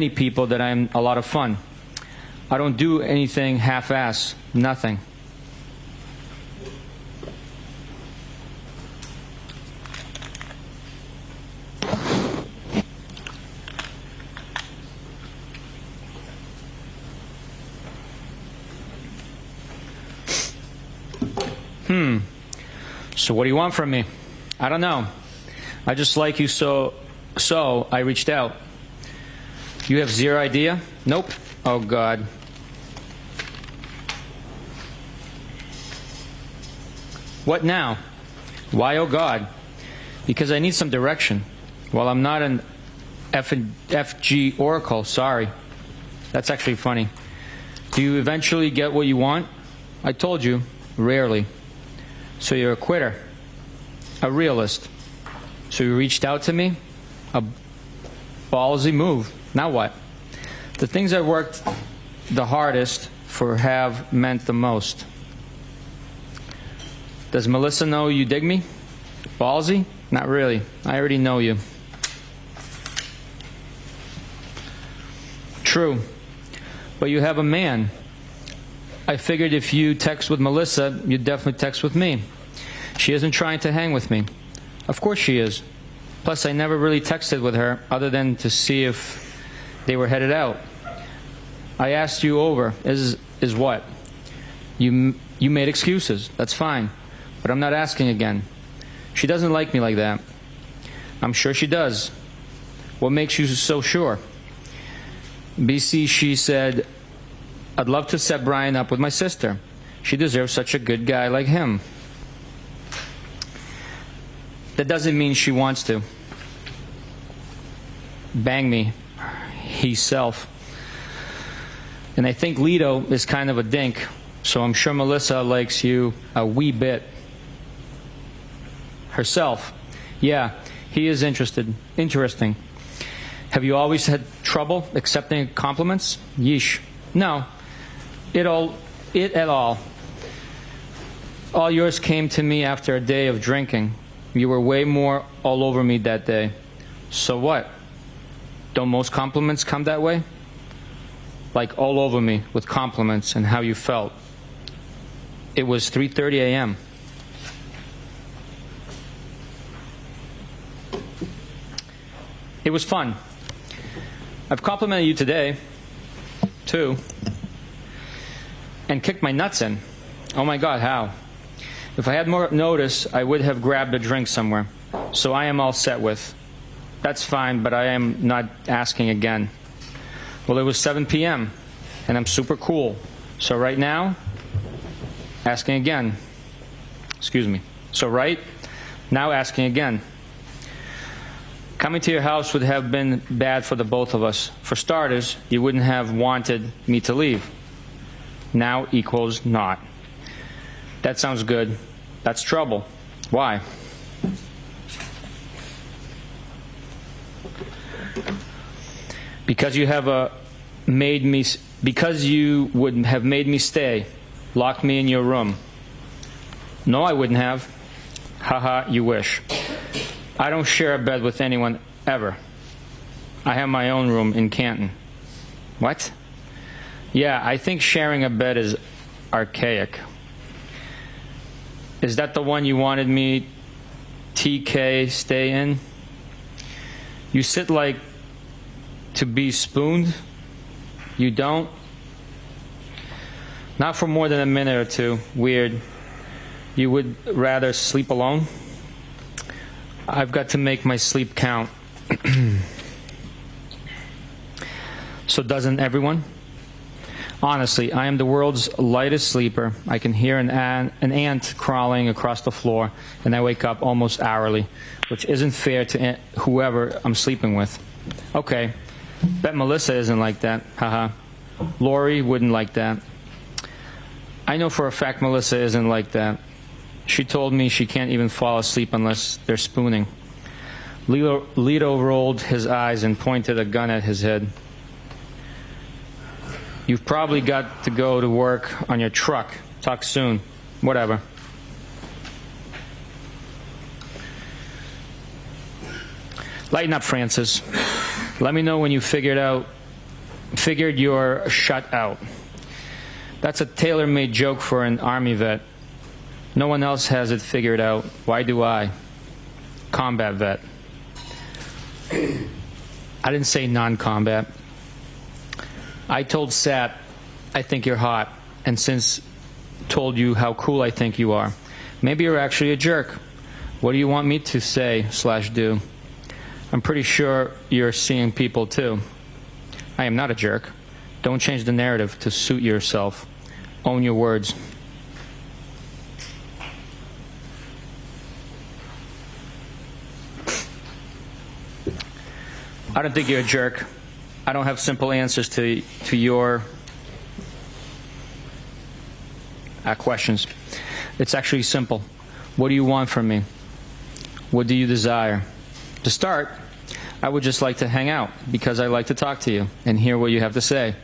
Speaker 1: people that I'm a lot of fun. I don't do anything half-ass. Nothing. So what do you want from me? I don't know. I just like you, so I reached out. You have zero idea? Nope. Oh, God. What now? Why, oh, God? Because I need some direction. Well, I'm not an FG oracle, sorry. That's actually funny. Do you eventually get what you want? I told you, rarely. So you're a quitter, a realist. So you reached out to me? A ballsy move. Now what? The things I worked the hardest for have meant the most. Does Melissa know you dig me? Ballsy? Not really. I already know you. True. But you have a man. I figured if you text with Melissa, you'd definitely text with me. She isn't trying to hang with me. Of course she is. Plus, I never really texted with her other than to see if they were headed out. I asked you over. Is what? You made excuses. That's fine. But I'm not asking again. She doesn't like me like that. I'm sure she does. What makes you so sure? BC, she said, I'd love to set Brian up with my sister. She deserves such a good guy like him. That doesn't mean she wants to. Bang me. Himself. And I think Lito is kind of a dink, so I'm sure Melissa likes you a wee bit. Herself. Yeah, he is interesting. Have you always had trouble accepting compliments? Yeesh. No. It at all. All yours came to me after a day of drinking. You were way more all over me that day. So what? Don't most compliments come that way? Like all over me with compliments and how you felt. It was 3:30 a.m. It was fun. I've complimented you today, too. And kicked my nuts in. Oh my God, how? If I had more notice, I would have grabbed a drink somewhere. So I am all set with. That's fine, but I am not asking again. Well, it was 7 p.m., and I'm super cool. So right now, asking again. Excuse me. So right now, asking again. Coming to your house would have been bad for the both of us. For starters, you wouldn't have wanted me to leave. Now equals not. That sounds good. That's trouble. Why? Because you would have made me stay, locked me in your room. No, I wouldn't have. Haha, you wish. I don't share a bed with anyone ever. I have my own room in Canton. What? Yeah, I think sharing a bed is archaic. Is that the one you wanted me, TK, stay in? You sit like to be spooned? You don't? Not for more than a minute or two. Weird. You would rather sleep alone? I've got to make my sleep count. So doesn't everyone? Honestly, I am the world's lightest sleeper. I can hear an ant crawling across the floor, and I wake up almost hourly, which isn't fair to whoever I'm sleeping with. Okay, bet Melissa isn't like that. Haha. Lori wouldn't like that. I know for a fact Melissa isn't like that. She told me she can't even fall asleep unless they're spooning. Lito rolled his eyes and pointed a gun at his head. You've probably got to go to work on your truck. Talk soon. Whatever. Lighten up, Francis. Let me know when you figured you're shut out. That's a tailor-made joke for an Army vet. No one else has it figured out. Why do I? Combat vet. I didn't say non-combat. I told Sat, I think you're hot, and since told you how cool I think you are. Maybe you're actually a jerk. What do you want me to say / do? I'm pretty sure you're seeing people too. I am not a jerk. Don't change the narrative to suit yourself. Own your words. I don't think you're a jerk. I don't have simple answers to your questions. It's actually simple. What do you want from me? What do you desire? To start, I would just like to hang out because I like to talk to you and hear what you have to say.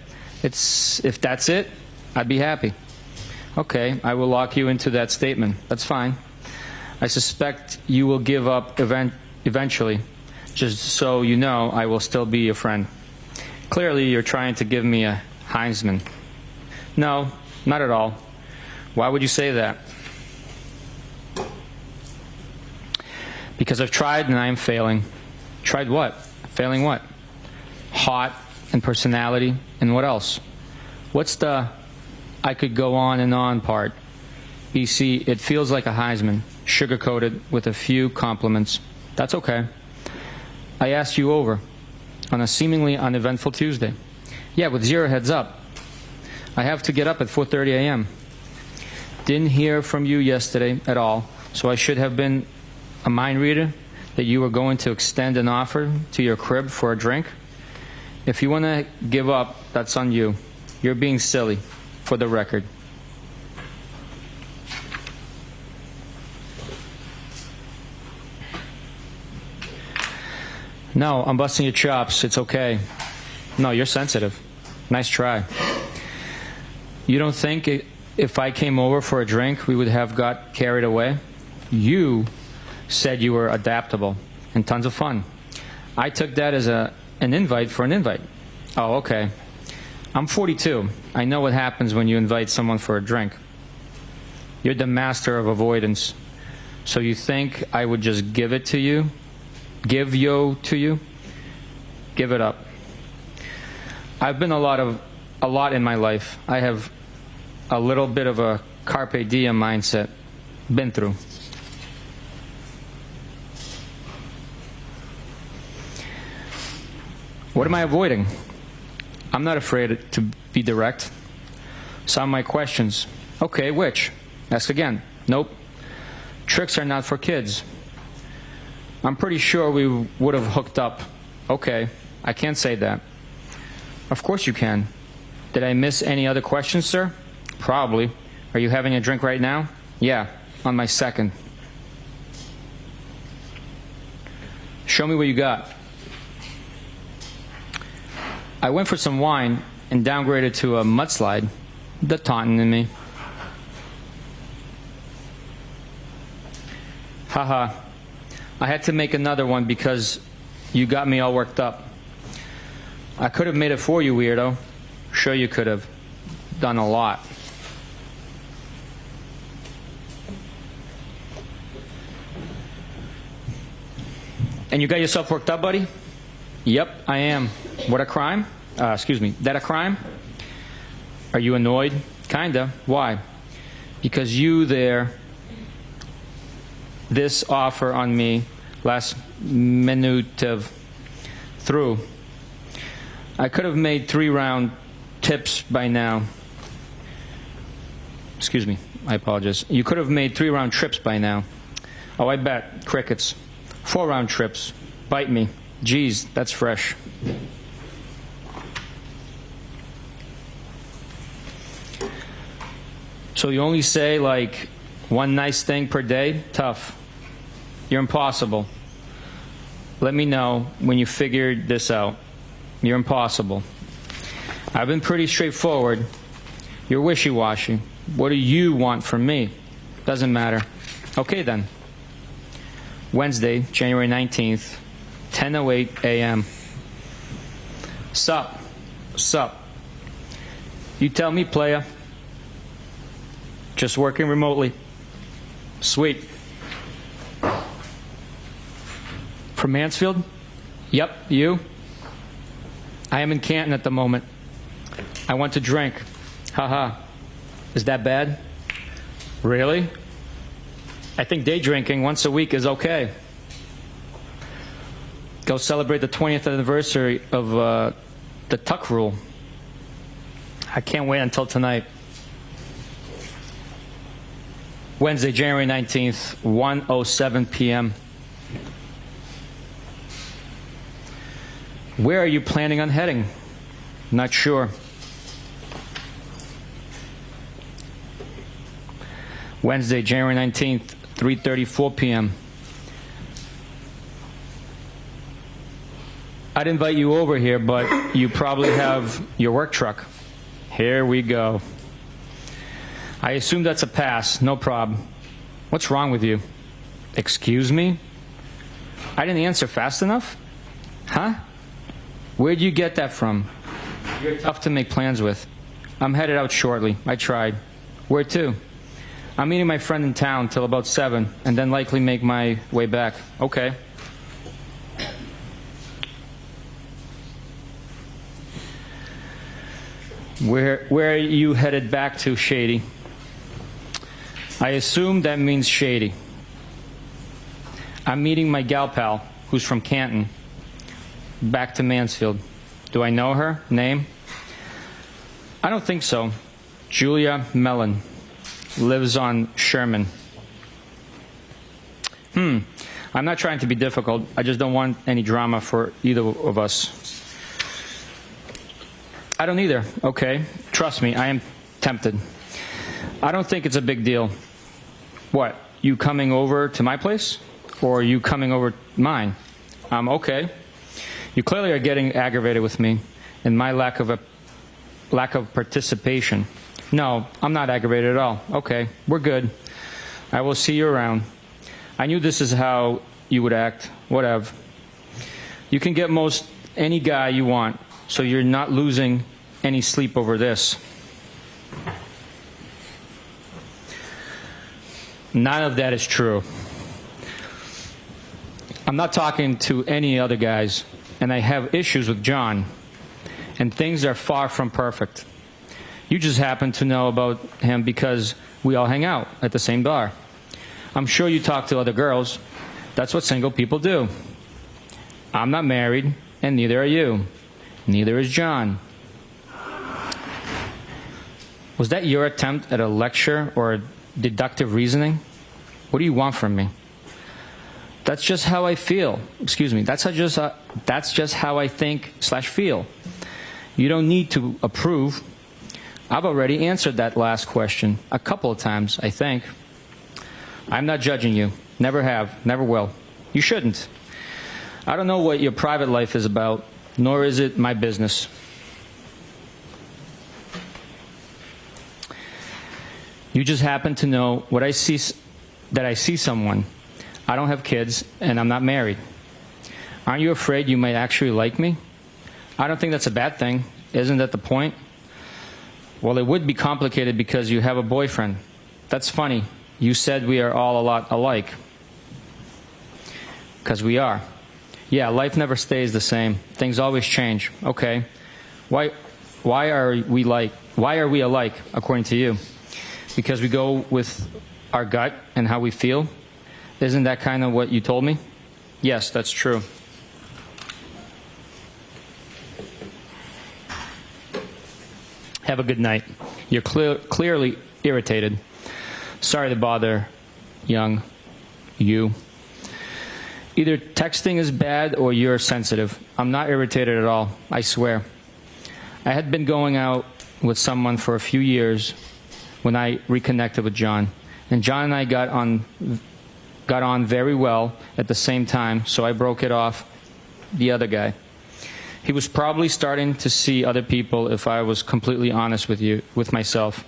Speaker 1: If that's it, I'd be happy. Okay, I will lock you into that statement. That's fine. I suspect you will give up eventually. Just so you know, I will still be your friend. Clearly, you're trying to give me a Heisman. No, not at all. Why would you say that? Because I've tried and I am failing. Tried what? Failing what? Hot and personality and what else? What's the I could go on and on part? BC, it feels like a Heisman, sugar-coated with a few compliments. That's okay. I asked you over on a seemingly uneventful Tuesday. Yeah, with 0 heads up. I have to get up at 4:30 a.m. Didn't hear from you yesterday at all, so I should have been a mind reader that you were going to extend an offer to your crib for a drink. If you want to give up, that's on you. You're being silly, for the record. No, I'm busting your chops. It's okay. No, you're sensitive. Nice try. You don't think if I came over for a drink, we would have got carried away? You said you were adaptable and tons of fun. I took that as an invite for an invite. Oh, okay. I'm 42. I know what happens when you invite someone for a drink. You're the master of avoidance. So you think I would just give it to you? Give yo to you? Give it up. I've been a lot in my life. I have a little bit of a carpe diem mindset. Been through. What am I avoiding? I'm not afraid to be direct. Some of my questions. Okay, which? Ask again. Nope. Tricks are not for kids. I'm pretty sure we would have hooked up. Okay, I can't say that. Of course you can. Did I miss any other questions, sir? Probably. Are you having a drink right now? Yeah, on my second. Show me what you got. I went for some wine and downgraded to a mudslide. The taunting in me. Haha. I had to make another one because you got me all worked up. I could have made it for you, weirdo. Sure you could have. Done a lot. And you got yourself worked up, buddy? Yep, I am. What a crime? Excuse me. That a crime? Are you annoyed? Kinda. Why? Because you this offer on me last minute of through. I could have made 3 round tips by now. Excuse me, I apologize. You could have made 3-round trips by now. Oh, I bet. Crickets. 4-round trips. Bite me. Geez, that's fresh. So you only say like one nice thing per day? Tough. You're impossible. Let me know when you figured this out. You're impossible. I've been pretty straightforward. You're wishy-washy. What do you want from me? Doesn't matter. Okay then. Wednesday, January 19th, 10:08 a.m. Sup? Sup? You tell me, playa. Just working remotely. Sweet. From Mansfield? Yep, you? I am in Canton at the moment. I want to drink. Haha. Is that bad? Really? I think day drinking once a week is okay. Go celebrate the 20th anniversary of the Tuck Rule. I can't wait until tonight. Wednesday, January 19th, 1:07 p.m. Where are you planning on heading? Not sure. Wednesday, January 19th, 3:34 p.m. I'd invite you over here, but you probably have your work truck. Here we go. I assume that's a pass. No problem. What's wrong with you? Excuse me? I didn't answer fast enough? Huh? Where'd you get that from? You're tough to make plans with. I'm headed out shortly. I tried. Where to? I'm meeting my friend in town till about 7, and then likely make my way back. Okay. Where are you headed back to, Shady? I assume that means Shady. I'm meeting my gal pal, who's from Canton, back to Mansfield. Do I know her? Name? I don't think so. Julia Mellon. Lives on Sherman. I'm not trying to be difficult. I just don't want any drama for either of us. I don't either. Okay. Trust me, I am tempted. I don't think it's a big deal. What? You coming over to my place? Or you coming over mine? Okay. You clearly are getting aggravated with me and my lack of participation. No, I'm not aggravated at all. Okay, we're good. I will see you around. I knew this is how you would act. Whatever. You can get most any guy you want, so you're not losing any sleep over this. None of that is true. I'm not talking to any other guys, and I have issues with John, and things are far from perfect. You just happen to know about him because we all hang out at the same bar. I'm sure you talk to other girls. That's what single people do. I'm not married, and neither are you. Neither is John. Was that your attempt at a lecture or deductive reasoning? What do you want from me? That's just how I feel. Excuse me. That's just how I think/feel. You don't need to approve. I've already answered that last question a couple of times, I think. I'm not judging you. Never have. Never will. You shouldn't. I don't know what your private life is about, nor is it my business. You just happen to know what I see, that I see someone. I don't have kids, and I'm not married. Aren't you afraid you might actually like me? I don't think that's a bad thing. Isn't that the point? Well, it would be complicated because you have a boyfriend. That's funny. You said we are all a lot alike. Because we are. Yeah, life never stays the same. Things always change. Okay. Why are we alike, according to you? Because we go with our gut and how we feel? Isn't that kind of what you told me? Yes, that's true. Have a good night. You're clearly irritated. Sorry to bother, young you. Either texting is bad or you're sensitive. I'm not irritated at all, I swear. I had been going out with someone for a few years when I reconnected with John. And John and I got on very well at the same time, so I broke it off the other guy. He was probably starting to see other people, if I was completely honest with myself.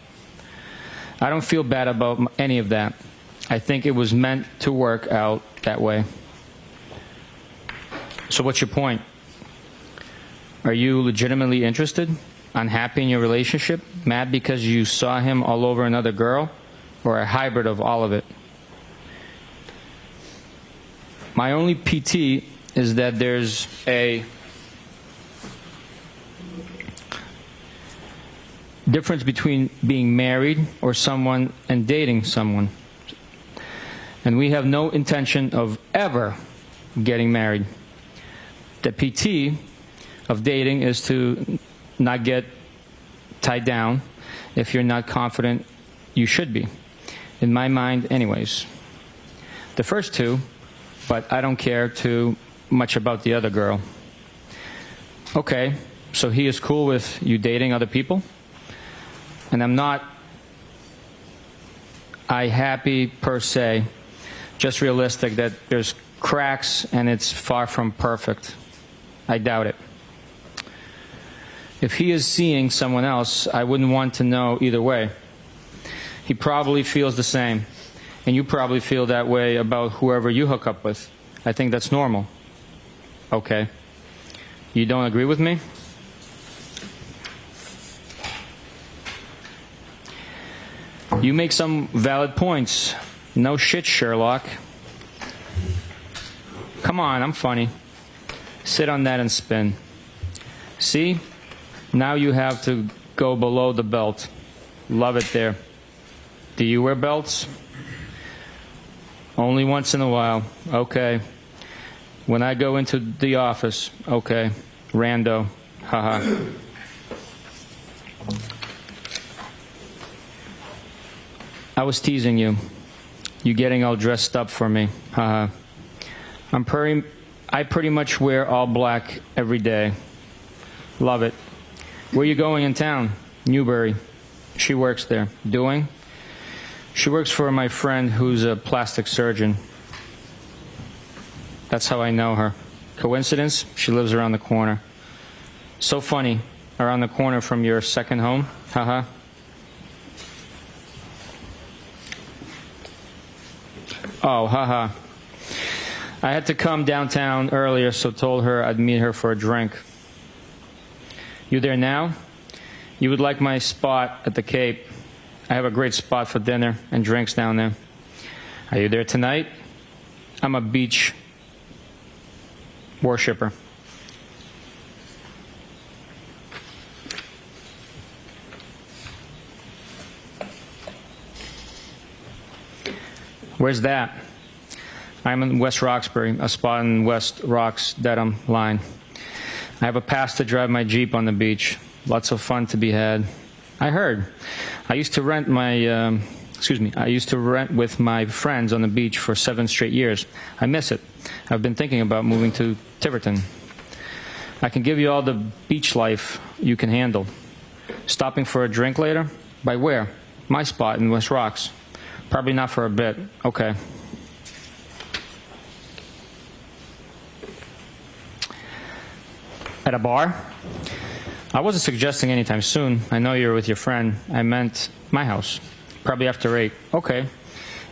Speaker 1: I don't feel bad about any of that. I think it was meant to work out that way. So what's your point? Are you legitimately interested? Unhappy in your relationship? Mad because you saw him all over another girl? Or a hybrid of all of it? My only PT is that there's a difference between being married or someone and dating someone. And we have no intention of ever getting married. The PT of dating is to not get tied down if you're not confident you should be. In my mind, anyways. The first two, but I don't care too much about the other girl. Okay, so he is cool with you dating other people? And I'm not happy per se, just realistic that there's cracks and it's far from perfect. I doubt it. If he is seeing someone else, I wouldn't want to know either way. He probably feels the same, and you probably feel that way about whoever you hook up with. I think that's normal. Okay. You don't agree with me? You make some valid points. No shit, Sherlock. Come on, I'm funny. Sit on that and spin. See? Now you have to go below the belt. Love it there. Do you wear belts? Only once in a while. Okay. When I go into the office. Okay. Rando. Haha. I was teasing you. You getting all dressed up for me. Haha. I pretty much wear all black every day. Love it. Where you going in town? Newbury. She works there. Doing? She works for my friend who's a plastic surgeon. That's how I know her. Coincidence? She lives around the corner. So funny. Around the corner from your second home? Haha. Oh, haha. I had to come downtown earlier, so told her I'd meet her for a drink. You there now? You would like my spot at the Cape. I have a great spot for dinner and drinks down there. Are you there tonight? I'm a beach worshiper. Where's that? I'm in West Roxbury, a spot in West Rocks, Dedham line. I have a pass to drive my Jeep on the beach. Lots of fun to be had. I heard. I used to rent with my friends on the beach for 7 straight years. I miss it. I've been thinking about moving to Tiverton. I can give you all the beach life you can handle. Stopping for a drink later? By where? My spot in West Rocks. Probably not for a bit. Okay. At a bar? I wasn't suggesting anytime soon. I know you're with your friend. I meant my house. Probably after 8. Okay.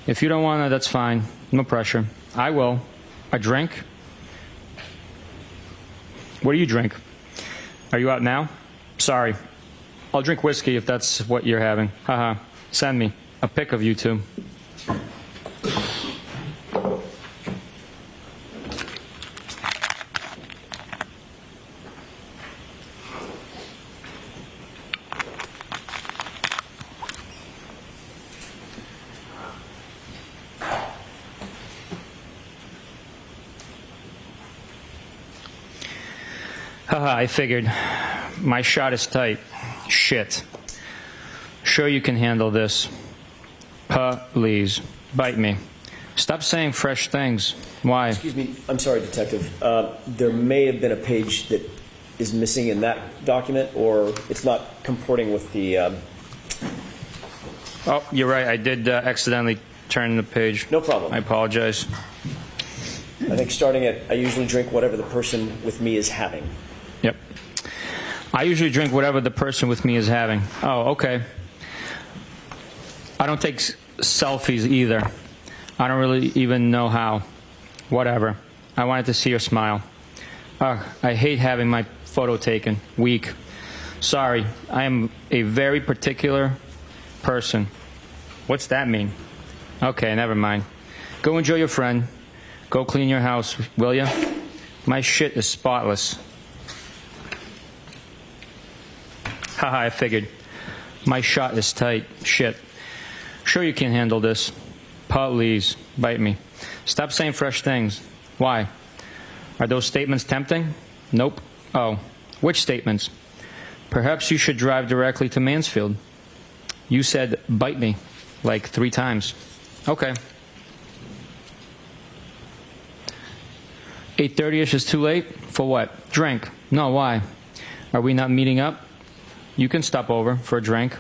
Speaker 1: If you don't want to, that's fine. No pressure. I will. A drink? What do you drink? Are you out now? Sorry. I'll drink whiskey if that's what you're having. Haha. Send me a pic of you two. Haha, I figured. My shot is tight. Shit. Sure you can handle this. Please. Bite me. Stop saying fresh things. Why?
Speaker 2: Excuse me, I'm sorry, Detective. There may have been a page that is missing in that document, or it's not comporting with the...
Speaker 1: Oh, you're right. I did accidentally turn the page.
Speaker 2: No problem.
Speaker 1: I apologize.
Speaker 2: I think starting at, I usually drink whatever the person with me is having.
Speaker 1: Yep. I usually drink whatever the person with me is having. Oh, okay. I don't take selfies either. I don't really even know how. Whatever. I wanted to see your smile. Ugh, I hate having my photo taken. Weak. Sorry, I am a very particular person. What's that mean? Okay, never mind. Go enjoy your friend. Go clean your house, will ya? My shit is spotless. Haha, I figured. My shot is tight. Shit. Sure you can handle this. Please, bite me. Stop saying fresh things. Why? Are those statements tempting? Nope. Oh, which statements? Perhaps you should drive directly to Mansfield. You said, bite me, like 3 times. Okay. 8:30ish is too late? For what? Drink. No, why? Are we not meeting up? You can stop over for a drink.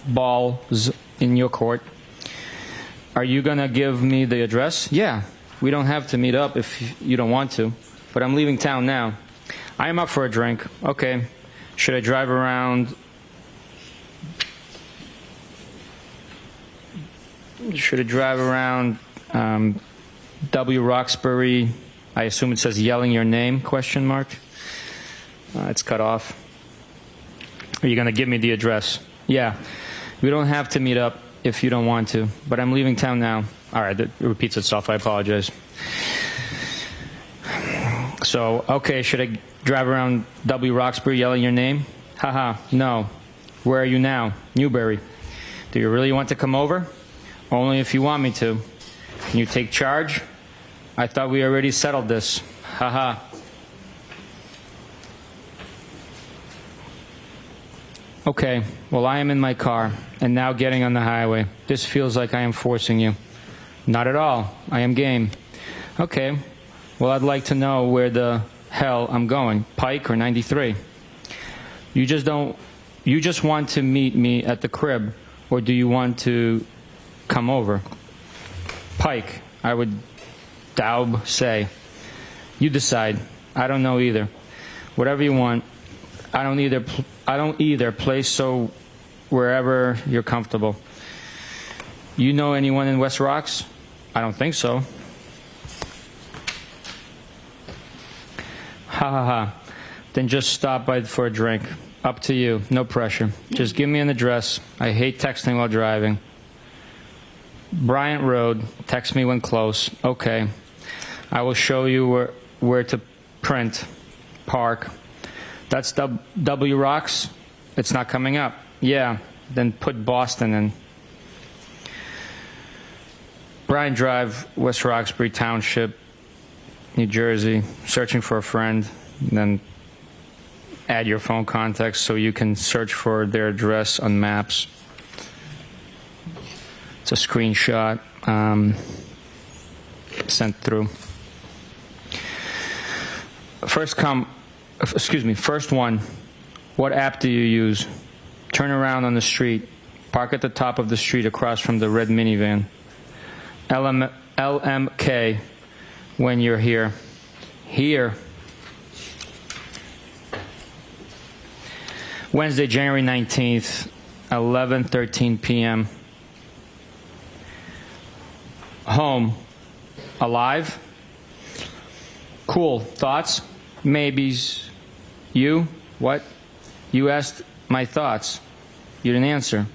Speaker 1: Balls in your court. Are you going to give me the address? Yeah. We don't have to meet up if you don't want to. But I'm leaving town now. I am up for a drink. Okay. Should I drive around... W. Roxbury? I assume it says yelling your name, question mark. It's cut off. Are you going to give me the address? Yeah. We don't have to meet up if you don't want to, but I'm leaving town now. All right, it repeats itself. I apologize. So, okay, should I drive around W. Roxbury yelling your name? Haha, no. Where are you now? Newbury. Do you really want to come over? Only if you want me to. Can you take charge? I thought we already settled this. Haha. Okay, well, I am in my car and now getting on the highway. This feels like I am forcing you. Not at all. I am game. Okay, well, I'd like to know where the hell I'm going. Pike or 93? You just want to meet me at the crib, or do you want to come over? Pike, I would say. You decide. I don't know either. Whatever you want. I don't either. Play so wherever you're comfortable. You know anyone in West Rocks? I don't think so. Ha ha ha. Then just stop by for a drink. Up to you. No pressure. Just give me an address. I hate texting while driving. Bryant Road. Text me when close. Okay. I will show you where to print. Park. That's W. Rocks? It's not coming up. Yeah. Then put Boston in. Bryan Drive, West Roxbury Township, New Jersey. Searching for a friend. Then add your phone contacts so you can search for their address on maps. It's a screenshot sent through. First one. What app do you use? Turn around on the street. Park at the top of the street across from the red minivan. LMK when you're here. Here. Wednesday, January 19th, 11:13 p.m. Home. Alive? Cool. Thoughts? Maybes. You? What? You asked my thoughts. You didn't answer.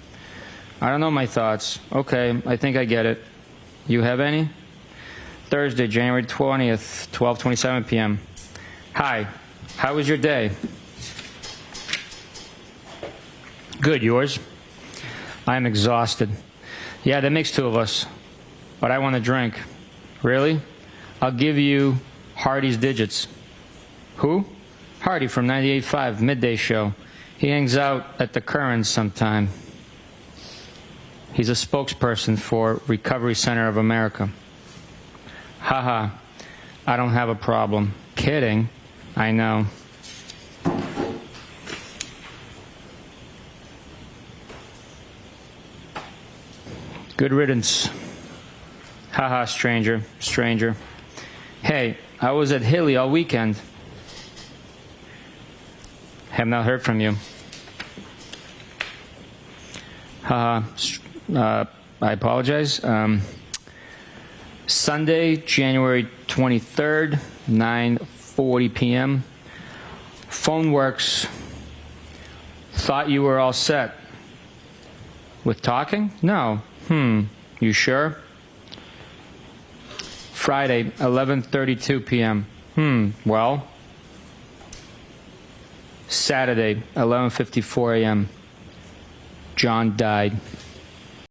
Speaker 1: I don't know my thoughts. Okay, I think I get it. You have any? Thursday, January 20th, 12:27 p.m. Hi. How was your day? Good. Yours? I'm exhausted. Yeah, that makes 2 of us. But I want a drink. Really? I'll give you Hardy's digits. Who? Hardy from 98.5, midday show. He hangs out at the Currents sometime. He's a spokesperson for Recovery Center of America. Haha, I don't have a problem. Kidding. I know. Good riddance. Haha, stranger, stranger. Hey, I was at Hilly all weekend. Have not heard from you. Haha, I apologize. Sunday, January 23rd, 9:40 p.m. Phone works. Thought you were all set. With talking? No. You sure? Friday, 11:32 p.m. Well. Saturday, 11:54 a.m. John died.